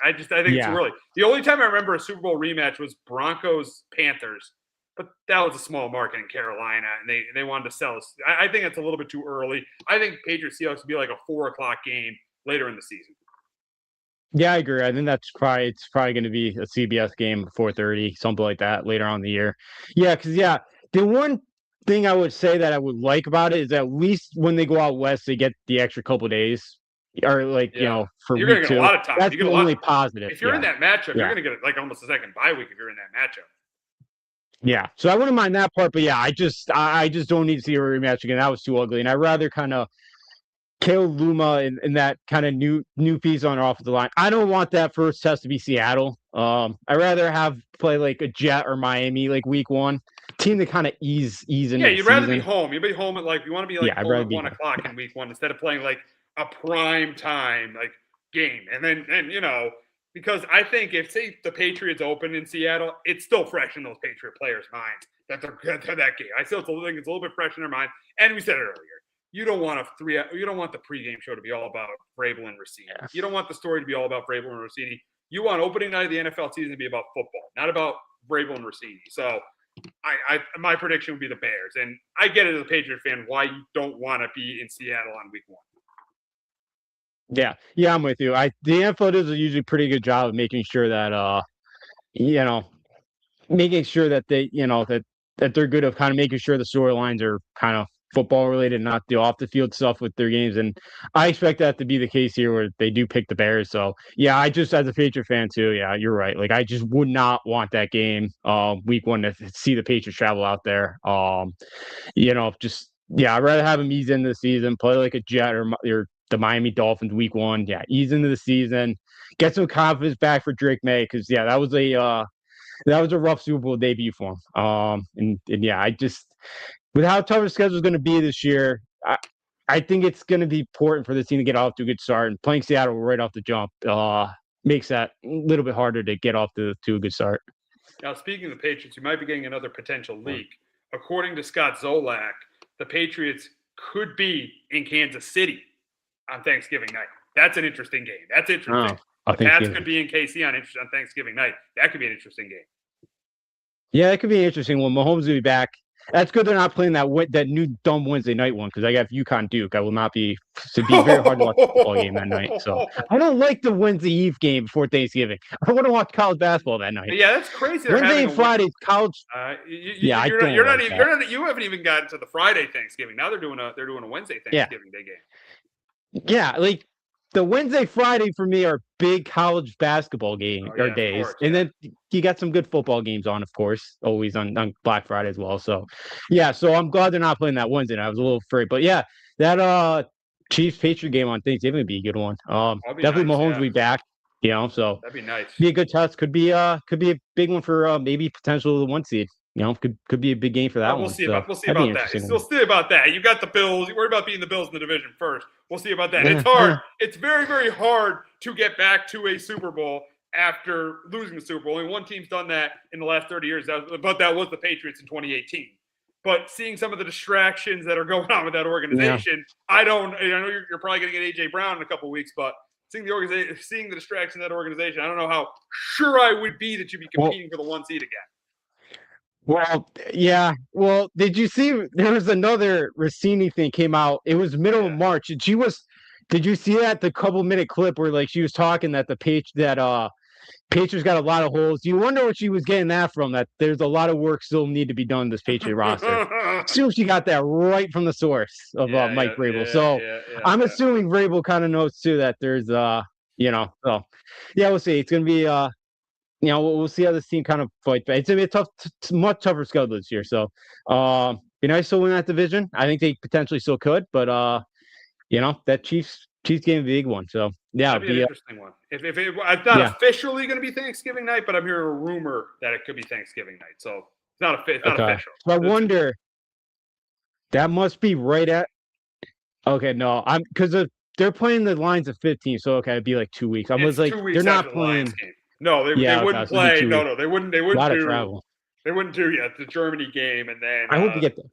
I think it's too early. The only time I remember a Super Bowl rematch was Broncos Panthers, but that was a small market in Carolina, and they wanted to sell us. I think it's a little bit too early. I think Patriots Seahawks would be like a 4:00 game later in the season. Yeah, I agree. I think it's probably going to be a CBS game, 4:30, something like that later on in the year. Yeah, because the one thing I would say that I would like about it is at least when they go out west, they get the extra couple days, or for you're week going to get 2. a lot of time. That's the only positive. If you're in that matchup, you're going to get like almost a second bye week if you're in that matchup. Yeah, so I wouldn't mind that part, but yeah, I just don't need to see a rematch again. That was too ugly, and I'd rather kind of kill Luma in that kind of new piece on or off the line. I don't want that first test to be Seattle. I'd rather have play like a Jet or Miami like week 1. Team to kind of ease into Yeah, you'd rather be home. You'd be home at you want to be I'd home rather at be 1:00 in week 1 instead of playing like a prime time game. And because I think if say the Patriots open in Seattle, it's still fresh in those Patriot players' minds. that they're that game. I still think it's a little bit fresh in their mind. And we said it earlier. You don't want the pregame show to be all about Vrabel and Rossini. Yeah. You don't want the story to be all about Vrabel and Rossini. You want opening night of the NFL season to be about football, not about Vrabel and Rossini. So my prediction would be the Bears. And I get it as a Patriot fan why you don't want to be in Seattle on week 1. Yeah, I'm with you. The NFL does a usually pretty good job of making sure that making sure that they that they're good of kind of making sure the storylines are kind of football related, not the off the field stuff with their games. And I expect that to be the case here where they do pick the Bears. So yeah, I just as a Patriot fan too, yeah, you're right. Like I just would not want that game week 1 to see the Patriots travel out there. I'd rather have them ease into the season, play like a Jet or the Miami Dolphins week 1. Yeah, ease into the season, get some confidence back for Drake May because that was a rough Super Bowl debut for him. And yeah, I just with how tough the schedule is going to be this year, I think it's going to be important for this team to get off to a good start. And playing Seattle right off the jump makes that a little bit harder to get off to a good start. Now, speaking of the Patriots, you might be getting another potential leak. According to Scott Zolak, the Patriots could be in Kansas City on Thanksgiving night. That's an interesting game. That's interesting. The Pats could be in KC on Thanksgiving night. That could be an interesting game. Yeah, it could be an interesting one. Mahomes will be back. That's good they're not playing that new dumb Wednesday night one because I got UConn Duke. I will not be – it'd be very hard to watch the football game that night. So I don't like the Wednesday Eve game before Thanksgiving. I want to watch college basketball that night. Yeah, that's crazy. Wednesday and Friday college. You haven't even gotten to the Friday Thanksgiving. Now they're doing a Wednesday Thanksgiving Day game. Yeah, like the Wednesday, Friday for me are big college basketball days. And then you got some good football games on, of course, always on Black Friday as well. So, yeah, so I'm glad they're not playing that Wednesday. I was a little afraid. But, yeah, that Chiefs-Patriot game on Thanksgiving would be a good one. Definitely nice, Mahomes will be back, so that'd be nice. Be a good test. Could be a big one for maybe potential the 1 seed. Could be a big game for that one. We'll see about that. We'll see about that. You got the Bills. You worry about beating the Bills in the division first. We'll see about that. Yeah. It's hard. It's very, very hard to get back to a Super Bowl after losing the Super Bowl. Only one team's done that in the last 30 years, but that was the Patriots in 2018. But seeing some of the distractions that are going on with that organization, I know you're probably going to get A.J. Brown in a couple of weeks, but seeing the distraction of that organization, I don't know how sure I would be that you'd be competing for the 1 seed again. Well, yeah. Well, did you see there was another Rossini thing came out? It was middle of March. And did you see that the couple-minute clip where she was talking that Patriots got a lot of holes? You wonder what she was getting that from, that there's a lot of work still need to be done in this Patriot roster. Assume she got that right from the source of Mike Vrabel. I'm assuming Vrabel kind of knows too that there's so yeah, we'll see. It's gonna be we'll see how this team kind of fights back. It's going to be a much tougher schedule this year. So, be nice to win that division. I think they potentially still could, but that Chiefs game, big one. So, yeah, it'd be an interesting one. If it's not officially going to be Thanksgiving night, but I'm hearing a rumor that it could be Thanksgiving night. So it's not official. So I wonder. That must be right at. Okay, no, because they're playing the Lions of 15. So it'd be like 2 weeks. I was like, they're not playing. No, they wouldn't play. No, they wouldn't. They wouldn't do travel. They wouldn't do the Germany game, and then I hope we get that.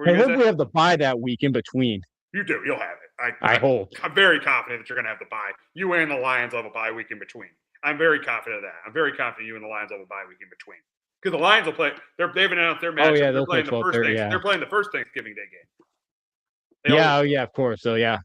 I hope we have the bye that week in between. You do. You'll have it. I hope. I'm very confident that you're going to have the bye. You and the Lions will have a bye week in between. I'm very confident of that. I'm very confident you and the Lions will have a bye week in between because the Lions will play. They've announced their match. Oh yeah, they're playing the first. They're playing the first Thanksgiving Day game. Of course. So yeah.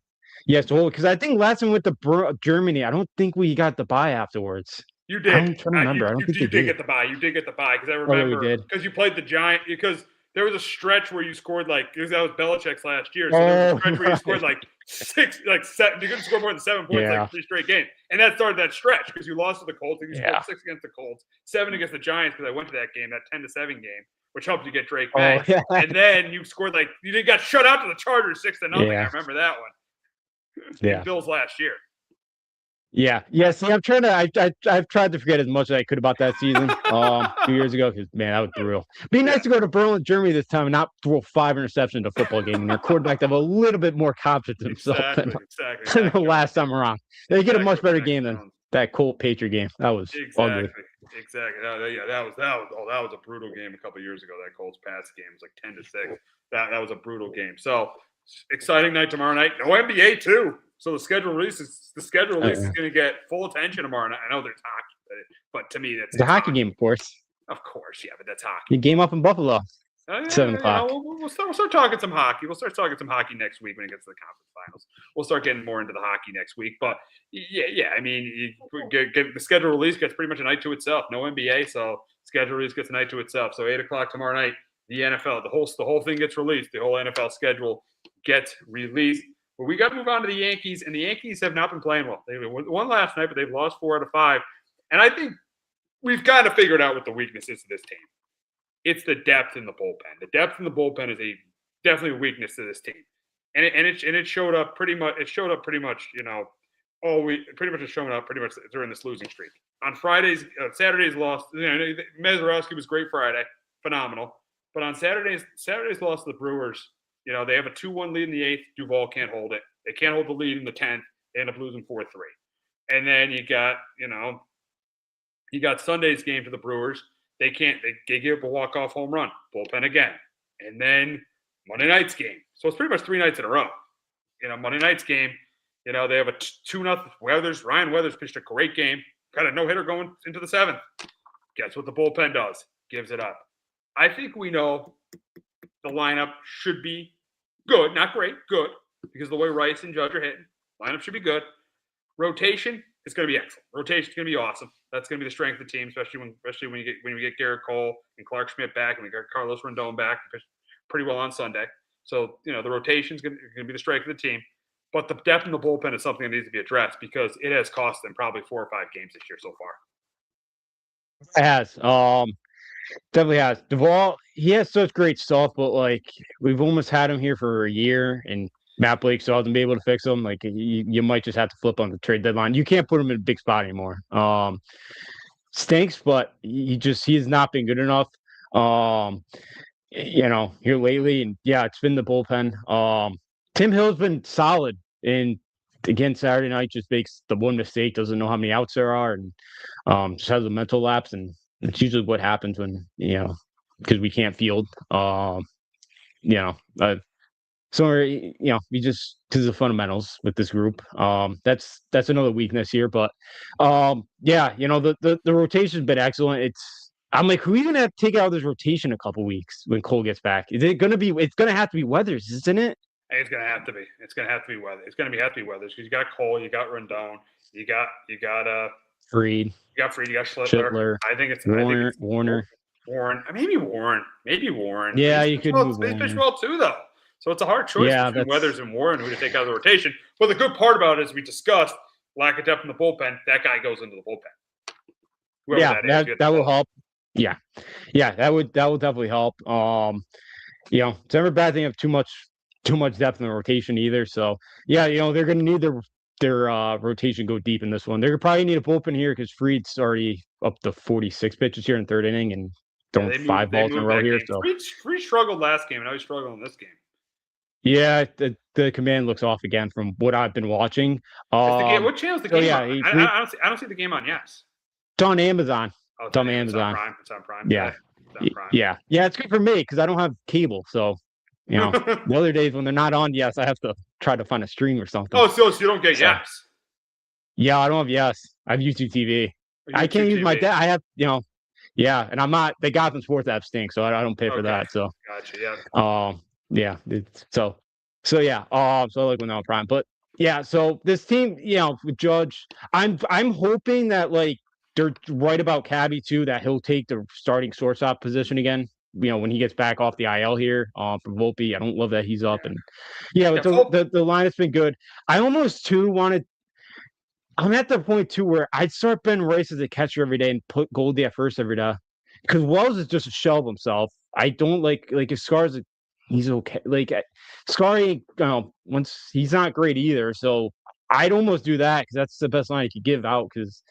Yes, because I think last time with the Germany, I don't think we got the bye afterwards. You did. I'm trying to remember. I don't think you did get the bye. You did get the bye because I remember because you played the Giants. Because there was a stretch where you scored because that was Belichick's last year. So there was a stretch where you scored 6, 7. You couldn't score more than 7 points 3 straight games, and that started that stretch because you lost to the Colts and you scored 6 against the Colts, 7 against the Giants because I went to that game, that 10-7 game, which helped you get Drake May, and then you scored you got shut out to the Chargers 6-0. I remember that one. Yeah, Bills last year. Yeah. See, I'm trying to. I've tried to forget as much as I could about that season 2 years ago because that was brutal. Be nice to go to Berlin, Germany this time and not throw 5 interceptions in a football game and their quarterback to have a little bit more confidence in himself than the last time around. They get a much better game than that Colt Patriot game. That was ugly. Exactly. Yeah, that was a brutal game a couple of years ago. That Colts Pats game was like 10-6. That was a brutal game. So exciting night tomorrow night. No NBA too. So the schedule release is going to get full attention tomorrow night. I know there's hockey, but to me that's the hockey game, of course. Of course, yeah, but that's hockey. The game up in Buffalo. Yeah, 7 o'clock. We'll start talking some hockey. We'll start talking some hockey next week when it gets to the conference finals. We'll start getting more into the hockey next week. But yeah. I mean, get the schedule release gets pretty much a night to itself. No NBA, so schedule release gets a night to itself. So 8 o'clock tomorrow night, the NFL, the whole thing gets released. The whole NFL schedule gets released. But we got to move on to the Yankees, and the Yankees have not been playing well. They won last night, but they've lost 4 out of 5. And I think we've kind of figured out what the weaknesses of this team. It's the depth in the bullpen. The depth in the bullpen is definitely a weakness to this team, and it showed up pretty much. It showed up pretty much, pretty much has shown up pretty much during this losing streak. On Saturday's loss, Mazeroski was great Friday, phenomenal. But on Saturday's loss to the Brewers, they have a 2-1 lead in the 8th. Duvall can't hold it. They can't hold the lead in the 10th. They end up losing 4-3. And then you got Sunday's game to the Brewers. They give up a walk-off home run, bullpen again. And then Monday night's game. So it's pretty much 3 nights in a row. Monday night's game, they have a 2-0 Ryan Weathers pitched a great game. Got a no-hitter going into the 7th. Guess what the bullpen does? Gives it up. I think we know the lineup should be good, not great, good, because the way Rice and Judge are hitting, lineup should be good. Rotation is going to be excellent. Rotation is going to be awesome. That's going to be the strength of the team, especially when we get Garrett Cole and Clark Schmidt back, and we got Carlos Rendon back, pretty well on Sunday. So the rotation is going to be the strength of the team, but the depth in the bullpen is something that needs to be addressed because it has cost them probably 4 or 5 games this year so far. It has, definitely has. Duvall, he has such great stuff, but we've almost had him here for a year, and Matt Blake still hasn't been able to fix him. You might just have to flip on the trade deadline. You can't put him in a big spot anymore. Stinks, but he has not been good enough. Here lately, and yeah, it's been the bullpen. Tim Hill's been solid, and again Saturday night just makes the one mistake, doesn't know how many outs there are, and just has a mental lapse, and it's usually what happens when because we can't field. So we just because of the fundamentals with this group. That's another weakness here. But the rotation's been excellent. I'm like, who are you gonna have to take out of this rotation a couple weeks when Cole gets back? Is it gonna be? It's gonna have to be Weathers, isn't it? It's gonna have to be. It's gonna have to be Weathers. It's gonna have to be Weathers because you got Cole, you got Rendon, you got Freed. You got Schlittler. I think it's Warner. Warren. Maybe Warren. Yeah, you could move They Warner. pitch well too, though. So it's a hard choice between Weathers and Warren who to take out of the rotation. But the good part about it, as we discussed, lack of depth in the bullpen. That guy goes into the bullpen. Whoever that will help. Yeah, that would definitely help. It's never a bad thing to have too much depth in the rotation either. So yeah, they're going to need their rotation go deep in this one. They're probably need a bullpen here because Freed's already up to 46 pitches here in 3rd inning and throwing 5 balls in a row here. Game. So Freed struggled last game, and now he's struggling in this game. Yeah, the command looks off again from what I've been watching. What channel's the game on? I don't see the game on. Yes, it's on Amazon. Oh, it's on Amazon. It's on Prime. Yeah. Yeah. It's good for me because I don't have cable. So, the other days when they're not on, yes, I have to try to find a stream or something. Oh, so you don't get Yes? Yeah, I don't have Yes. I have YouTube TV. I can't use my dad. I have, and I'm not. The Gotham Sports app stinks, so I don't pay for that. So, gotcha. Yeah. So I like when they're on Prime, but yeah. So this team, with Judge, I'm hoping that they're right about Cabby too, that he'll take the starting shortstop position again. When he gets back off the IL here, for Volpe. I don't love that he's up, and the lineup's been good. I almost too wanted. I'm at the point too where I'd start Ben Rice as a catcher every day and put Goldie at first every day, because Wells is just a shell of himself. I don't like if Scar's he's okay. Scar ain't once he's not great either. So I'd almost do that because that's the best line I could give out because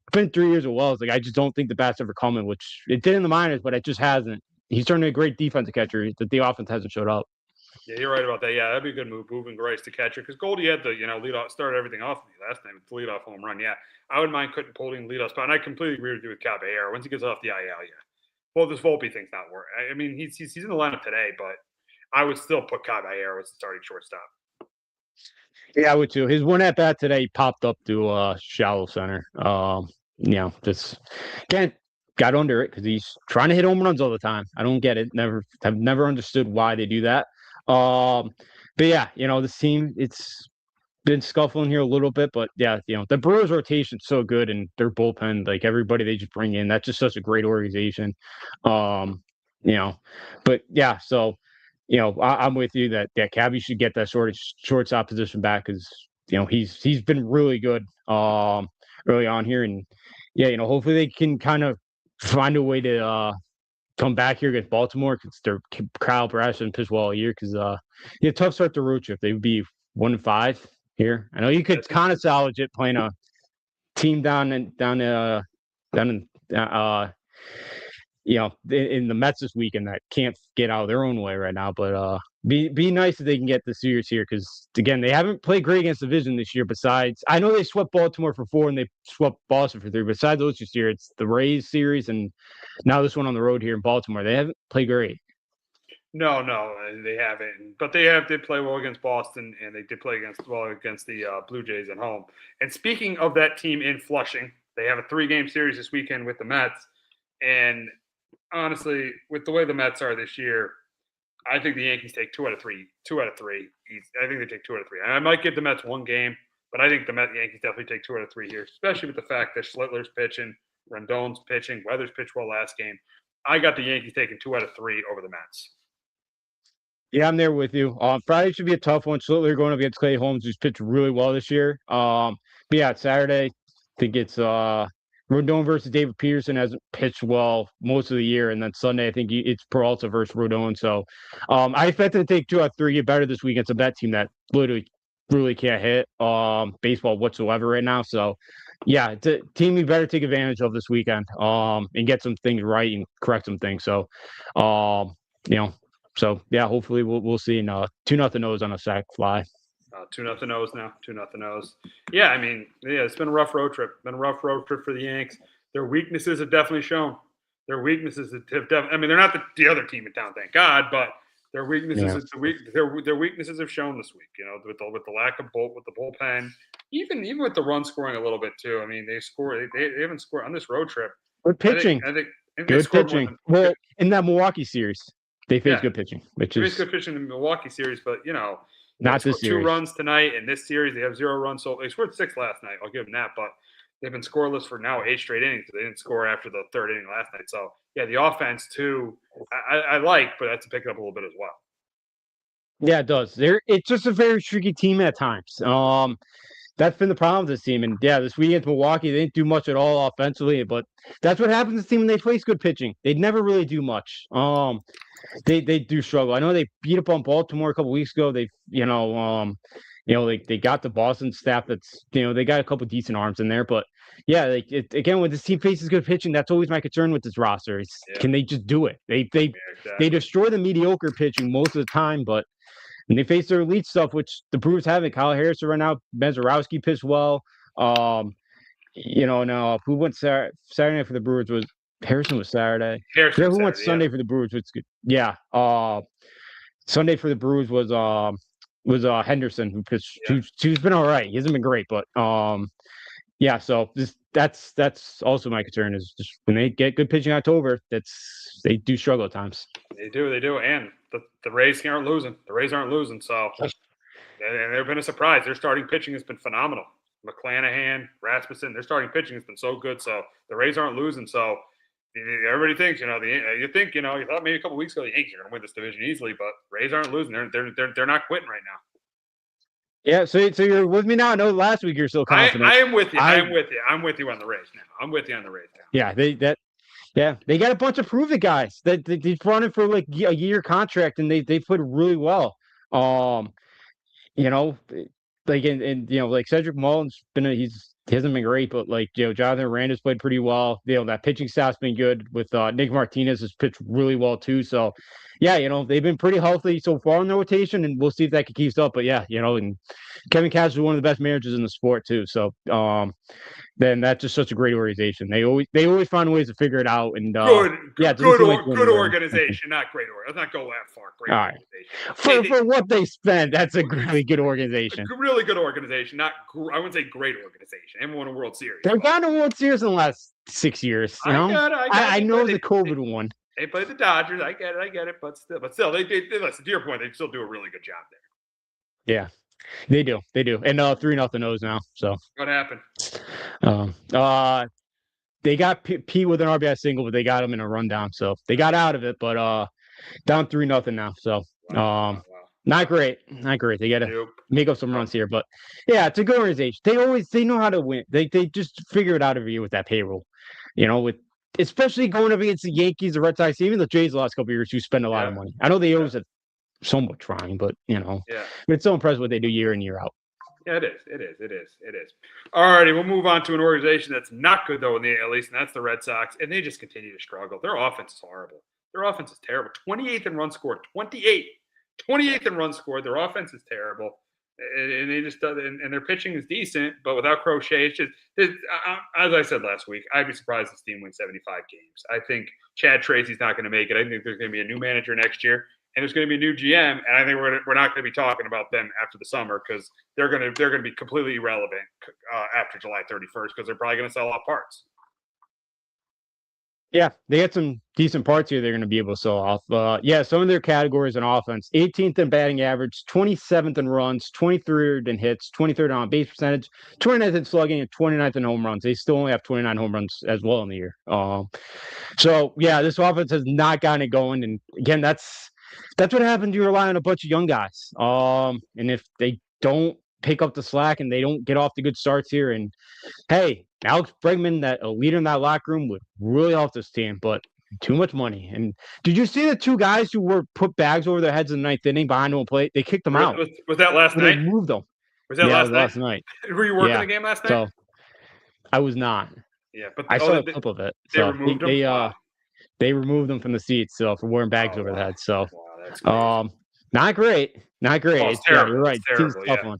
it's been 3 years of Wells. I just don't think the bat's ever coming, which it did in the minors, but it just hasn't. He's turned into a great defensive catcher, but the offense hasn't showed up. Yeah, you're right about that. Yeah, that'd be a good move, moving Grice to catcher because Goldie had the lead off, started everything off last time. It's lead off home run. Yeah, I wouldn't mind putting Goldie in lead off spot. And I completely agree with you with Caballero. Once he gets off the IL, yeah. Well, this Volpe thing's not working. I mean, he's in the lineup today, but I would still put Caballero as the starting shortstop. Yeah, I would too. His one at bat today popped up to shallow center. Just can't got under it because he's trying to hit home runs all the time. I don't get it. I've never understood why they do that. But yeah, this team, it's been scuffling here a little bit, but yeah, the Brewers rotation's so good and their bullpen, like everybody they just bring in, that's just such a great organization. Um, you know, but yeah, so I'm with you that Cabby should get that shortstop position back because he's been really good early on here, and yeah, hopefully they can kind of find a way to come back here against Baltimore because their Kyle Brash and pitch well all year because tough start to road trip. They would be 1-5 here. I know you could kind of salvage it playing a team down in in the Mets this weekend that can't get out of their own way right now. But be nice if they can get the series here because again they haven't played great against division this year. Besides, I know they swept Baltimore for 4 and they swept Boston for 3. Besides those 2 series, it's the Rays series and now this one on the road here in Baltimore. They haven't played great. No, they haven't. But did play well against Boston, and they did play against the Blue Jays at home. And speaking of that team in Flushing, they have a 3-game series this weekend with the Mets. And honestly, with the way the Mets are this year, I think the Yankees take 2 out of 3. 2 out of 3. I think they take 2 out of 3. I might give the Mets 1 game, but I think the Yankees definitely take 2 out of 3 here, especially with the fact that Schlittler's pitching, Rendon's pitching, Weathers pitched well last game. I got the Yankees taking 2 out of 3 over the Mets. Yeah, I'm there with you. Friday should be a tough one. Schlittler going up against Clay Holmes, who's pitched really well this year. But yeah, Saturday, I think it's Rodon versus David Peterson hasn't pitched well most of the year, and then Sunday I think it's Peralta versus Rodon. So I expect them to take 2 out of 3, get better this week against a bet team that literally really can't hit baseball whatsoever right now. So yeah, it's a team we better take advantage of this weekend and get some things right and correct some things. So So yeah, hopefully we'll see. 2-0 nose on a sac fly. 2-0 nose now. 2-0 nose. Yeah, I mean, it's been a rough road trip. Been a rough road trip for the Yanks. Their weaknesses have definitely shown. Their weaknesses have definitely. I mean, they're not the other team in town, thank God, but their weaknesses. Yeah. Their weaknesses have shown this week. With the lack of with the bullpen, even with the run scoring a little bit too. I mean, they haven't scored on this road trip. Good pitching. I think good pitching. Well, in that Milwaukee series. They faced good pitching, which is good pitching in the Milwaukee series, but not this series. 2 runs tonight in this series. They have 0 runs. So they scored 6 last night. I'll give them that, but they've been scoreless for now 8 straight innings. They didn't score after the 3rd inning last night. So yeah, the offense too, I like, but that's to pick it up a little bit as well. Yeah, it does. It's just a very tricky team at times. That's been the problem with this team. And yeah, this weekend Milwaukee, they didn't do much at all offensively, but that's what happens to this team when they face good pitching. They never really do much. They do struggle. I know they beat up on Baltimore a couple weeks ago. They got the Boston staff that's they got a couple decent arms in there, but yeah, again when this team faces good pitching, that's always my concern with this roster. Can they just do it? They destroy the mediocre pitching most of the time, but when they face their elite stuff, which the Brewers haven't, Kyle Harrison right now, Mezarowski pitched well. Now who went Saturday night for the Brewers was Harrison was Saturday. Who went Sunday for the Brewers? Was good. Yeah. Sunday for the Brewers was Henderson who pitched. Who's been all right. He hasn't been great, but yeah. So that's also my concern is just when they get good pitching in October, they do struggle at times. They do, and the Rays aren't losing. The Rays aren't losing, so and they've been a surprise. Their starting pitching has been phenomenal. McClanahan, Rasmussen, their starting pitching has been so good. So the Rays aren't losing. So everybody thinks, you thought maybe a couple weeks ago the Yankees are going to win this division easily, but Rays aren't losing. They're not quitting right now. Yeah, so you're with me now. I know last week you're still confident. I am with you. I'm with you on the Rays now. I'm with you on the Rays now. Yeah, they got a bunch of prove-it guys that they've run it for like a year contract, and they played really well. The like and like Cedric Mullins he hasn't been great, but like Jonathan Hernandez played pretty well. That pitching staff's been good with Nick Martinez has pitched really well too. So yeah, they've been pretty healthy so far in the rotation, and we'll see if that can keep up. But yeah, and Kevin Cash is one of the best managers in the sport too. So then that's just such a great organization. They always find ways to figure it out. And yeah, it doesn't seem like good organization, not great. Let's not go that far. Great all right. organization. For what they spend, that's a really good organization. Really good organization. Not I wouldn't say great organization. They won a World Series. They've gotten a World Series in the last 6 years. I know the COVID one. They played the Dodgers. I get it. But still, they listen. To your point, they still do a really good job there. Yeah. They do. And 3-0 O's now. So what happened? They got Pete with an RBI single, but they got him in a rundown. So they got out of it, but down 3-0 now. So wow. Not great. They got to make up some runs here, but yeah, it's a good organization. They know how to win. They just figure it out every year with that payroll. With especially going up against the Yankees, the Red Sox, even the Jays the last couple of years who spend a lot of money. I know they always have somewhat trying, but but it's so impressive what they do year in, year out. Yeah, it is. All righty, we'll move on to an organization that's not good though in the AL East, and that's the Red Sox, and they just continue to struggle. Their offense is horrible. Their offense is terrible. 28th in runs scored. 28th in runs scored. Their offense is terrible, and they just and their pitching is decent, but without Crochet, it's just as I said last week, I'd be surprised if this team wins 75 games. I think Chad Tracy's not going to make it. I think there's going to be a new manager next year. And there's going to be a new GM, and I think we're not going to be talking about them after the summer because they're going to be completely irrelevant after July 31st because they're probably going to sell off parts. Yeah, they had some decent parts here they're going to be able to sell off. Yeah, some of their categories in offense: 18th in batting average, 27th in runs, 23rd in hits, 23rd on base percentage, 29th in slugging, and 29th in home runs. They still only have 29 home runs as well in the year. So yeah, this offense has not gotten it going, and again, that's what happens. You rely on a bunch of young guys. And if they don't pick up the slack and they don't get off the good starts here, and hey, Alex Bregman, that a leader in that locker room, would really help this team, but too much money. And did you see the two guys who were put bags over their heads in the ninth inning behind home plate? They kicked them out. Was that last night? They moved them. Was that last night? Were you working the game last night? So I was not. Yeah, but I saw a clip of it. They removed them. They removed them from the the seats, so for wearing bags over their heads. So, not great. Oh, it's terrible. You're right. It's terrible, Team's tough one.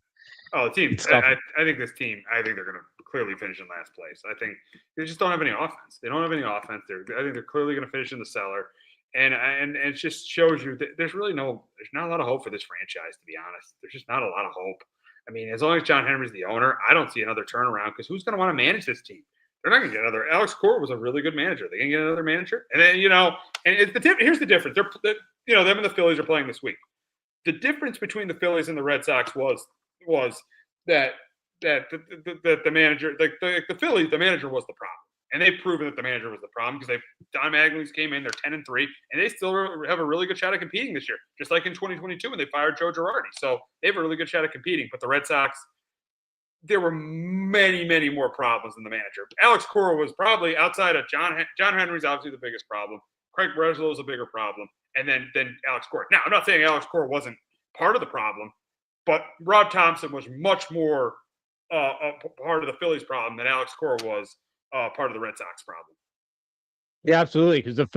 Oh, the team. I think this team. I think they're going to clearly finish in last place. I think they just don't have any offense. They don't have any offense. I think they're clearly going to finish in the cellar, and it just shows you that there's not a lot of hope for this franchise. To be honest, there's just not a lot of hope. I mean, as long as John Henry's the owner, I don't see another turnaround because who's going to want to manage this team? They're not going to get another. Alex Cora was a really good manager. They're going to get another manager, and then here's the difference. Them and the Phillies are playing this week. The difference between the Phillies and the Red Sox was that the manager, the Phillies, the manager was the problem, and they've proven that the manager was the problem because Don Mattingly's came in, they're 10-3, and they still have a really good shot at competing this year, just like in 2022 when they fired Joe Girardi. So they have a really good shot at competing. But the Red Sox, there were many, many more problems than the manager. Alex Cora was probably outside of John Henry's obviously the biggest problem. Craig Breslow is a bigger problem, and then Alex Cora. Now, I'm not saying Alex Cora wasn't part of the problem, but Rob Thompson was much more a part of the Phillies' problem than Alex Cora was part of the Red Sox problem. Yeah, absolutely. Because the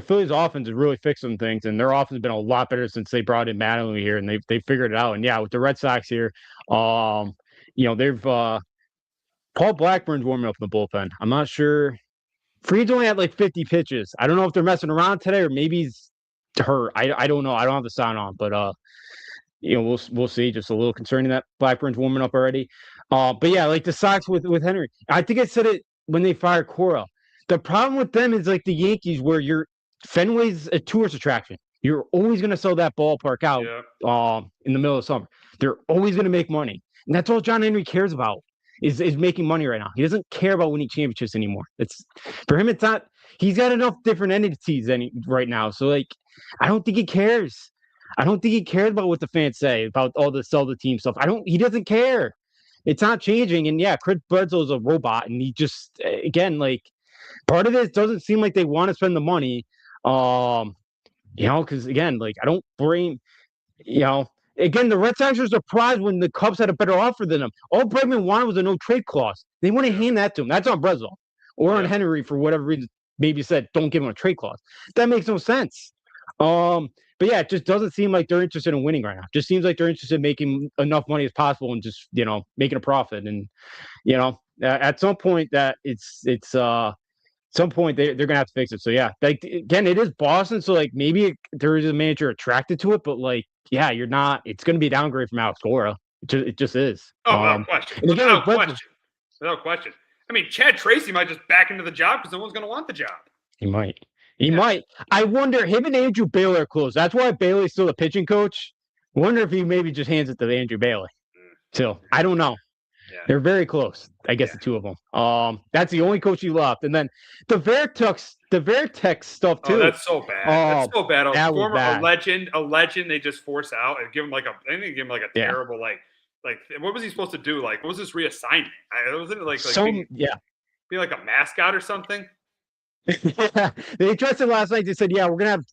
Phillies offense has really fixed some things, and their offense has been a lot better since they brought in Mattingly here, and they figured it out. And yeah, with the Red Sox here, they've Paul Blackburn's warming up in the bullpen. I'm not sure. Fried's only had like 50 pitches. I don't know if they're messing around today or maybe he's hurt. I don't know. I don't have the sign on, but we'll see. Just a little concerning that Blackburn's warming up already. But yeah, like the Sox with Henry. I think I said it when they fired Cora. The problem with them is like the Yankees, where Fenway's a tourist attraction. You're always going to sell that ballpark out in the middle of summer. They're always going to make money, and that's all John Henry cares about is making money right now. He doesn't care about winning championships anymore. For him. It's not. He's got enough different entities right now. So like, I don't think he cares. I don't think he cares about what the fans say about all the sell the team stuff. He doesn't care. It's not changing. And yeah, Chris Bledsoe's a robot, and he just again like. Part of this doesn't seem like they want to spend the money, because again, like I don't blame, Again, the Red Sox were surprised when the Cubs had a better offer than them. All Bregman wanted was a no trade clause. They wouldn't hand that to him. That's on Brezzo or on Henry for whatever reason. Maybe said don't give him a trade clause. That makes no sense. But yeah, it just doesn't seem like they're interested in winning right now. It just seems like they're interested in making enough money as possible and just making a profit. And at some point that some point they're gonna have to fix it. So yeah, like again, it is Boston, so like maybe there is a manager attracted to it, but like yeah, you're not. It's gonna be a downgrade from Alex Cora. It just is. Oh, without question. And again, Without question. I mean, Chad Tracy might just back into the job because no one's gonna want the job. He might. He might. I wonder. Him and Andrew Bailey are close. That's why Bailey's still the pitching coach. I wonder if he maybe just hands it to Andrew Bailey. So I don't know. Yeah. They're very close. I guess the two of them. That's the only coach he left, and then the Vertex stuff too. Oh, that's so bad. That's so bad. A legend. They just force out and give him like a terrible like what was he supposed to do? Like, what was this reassignment? Wasn't it be like a mascot or something? Yeah, they addressed it last night. They said, "Yeah, we're gonna have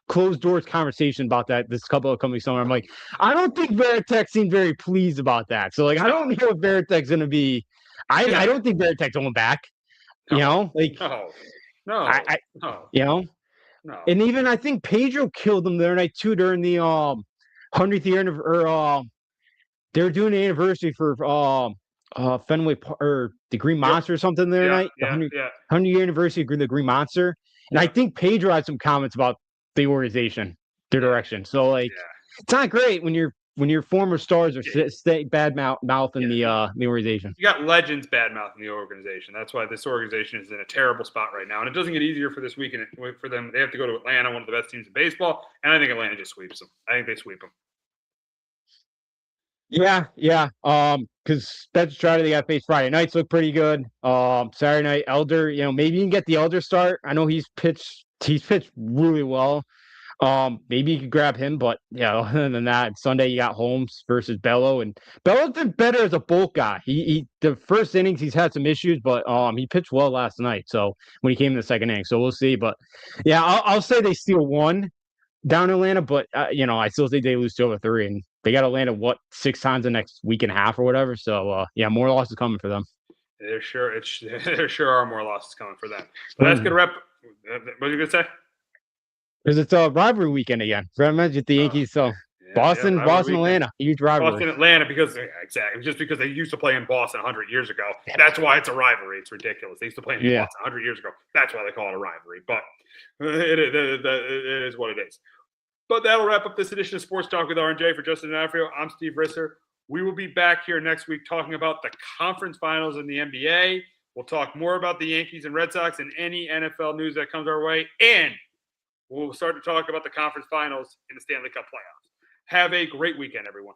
closed doors conversation about that this couple of coming summer." I'm like, I don't think Veritex seemed very pleased about that. So like, I don't know if Veritex gonna be. I don't think Veritex going back. No. No. And even I think Pedro killed them the other night too during the 100th year or they were doing the anniversary for Fenway or the Green Monster or something the other night. The 100-year anniversary of the Green Monster. And I think Pedro had some comments about the organization, their direction. So like, it's not great when your former stars are stay bad mouth in the organization. You got legends bad mouth in the organization. That's why this organization is in a terrible spot right now. And it doesn't get easier for this weekend for them. They have to go to Atlanta, one of the best teams in baseball. And I think Atlanta just sweeps them. I think they sweep them. Yeah. Because Spencer Strider, they got faced Friday nights look pretty good. Saturday night, Elder, maybe you can get the Elder start. I know he's pitched really well. Maybe you could grab him, but yeah, other than that, Sunday you got Holmes versus Bello, and Bello's been better as a bulk guy. He the first innings he's had some issues, but he pitched well last night. So when he came in the second inning, so we'll see. But yeah, I'll say they steal one down in Atlanta, but I still think they lose 2-3, and they got Atlanta 6 times the next week and a half or whatever. So yeah, more losses coming for them. There sure are more losses coming for them. But that's good rep. What are you gonna say? Because it's a rivalry weekend again. Remember the Yankees, so Boston, Atlanta, huge rivalry. Boston, Atlanta, because they used to play in Boston 100 years ago. That's why it's a rivalry. It's ridiculous. They used to play in Boston 100 years ago. That's why they call it a rivalry. But it is what it is. But that'll wrap up this edition of Sports Talk with R&J. For Justin and Afrio, I'm Steve Risser. We will be back here next week talking about the conference finals in the NBA. We'll talk more about the Yankees and Red Sox and any NFL news that comes our way. And we'll start to talk about the conference finals in the Stanley Cup playoffs. Have a great weekend, everyone.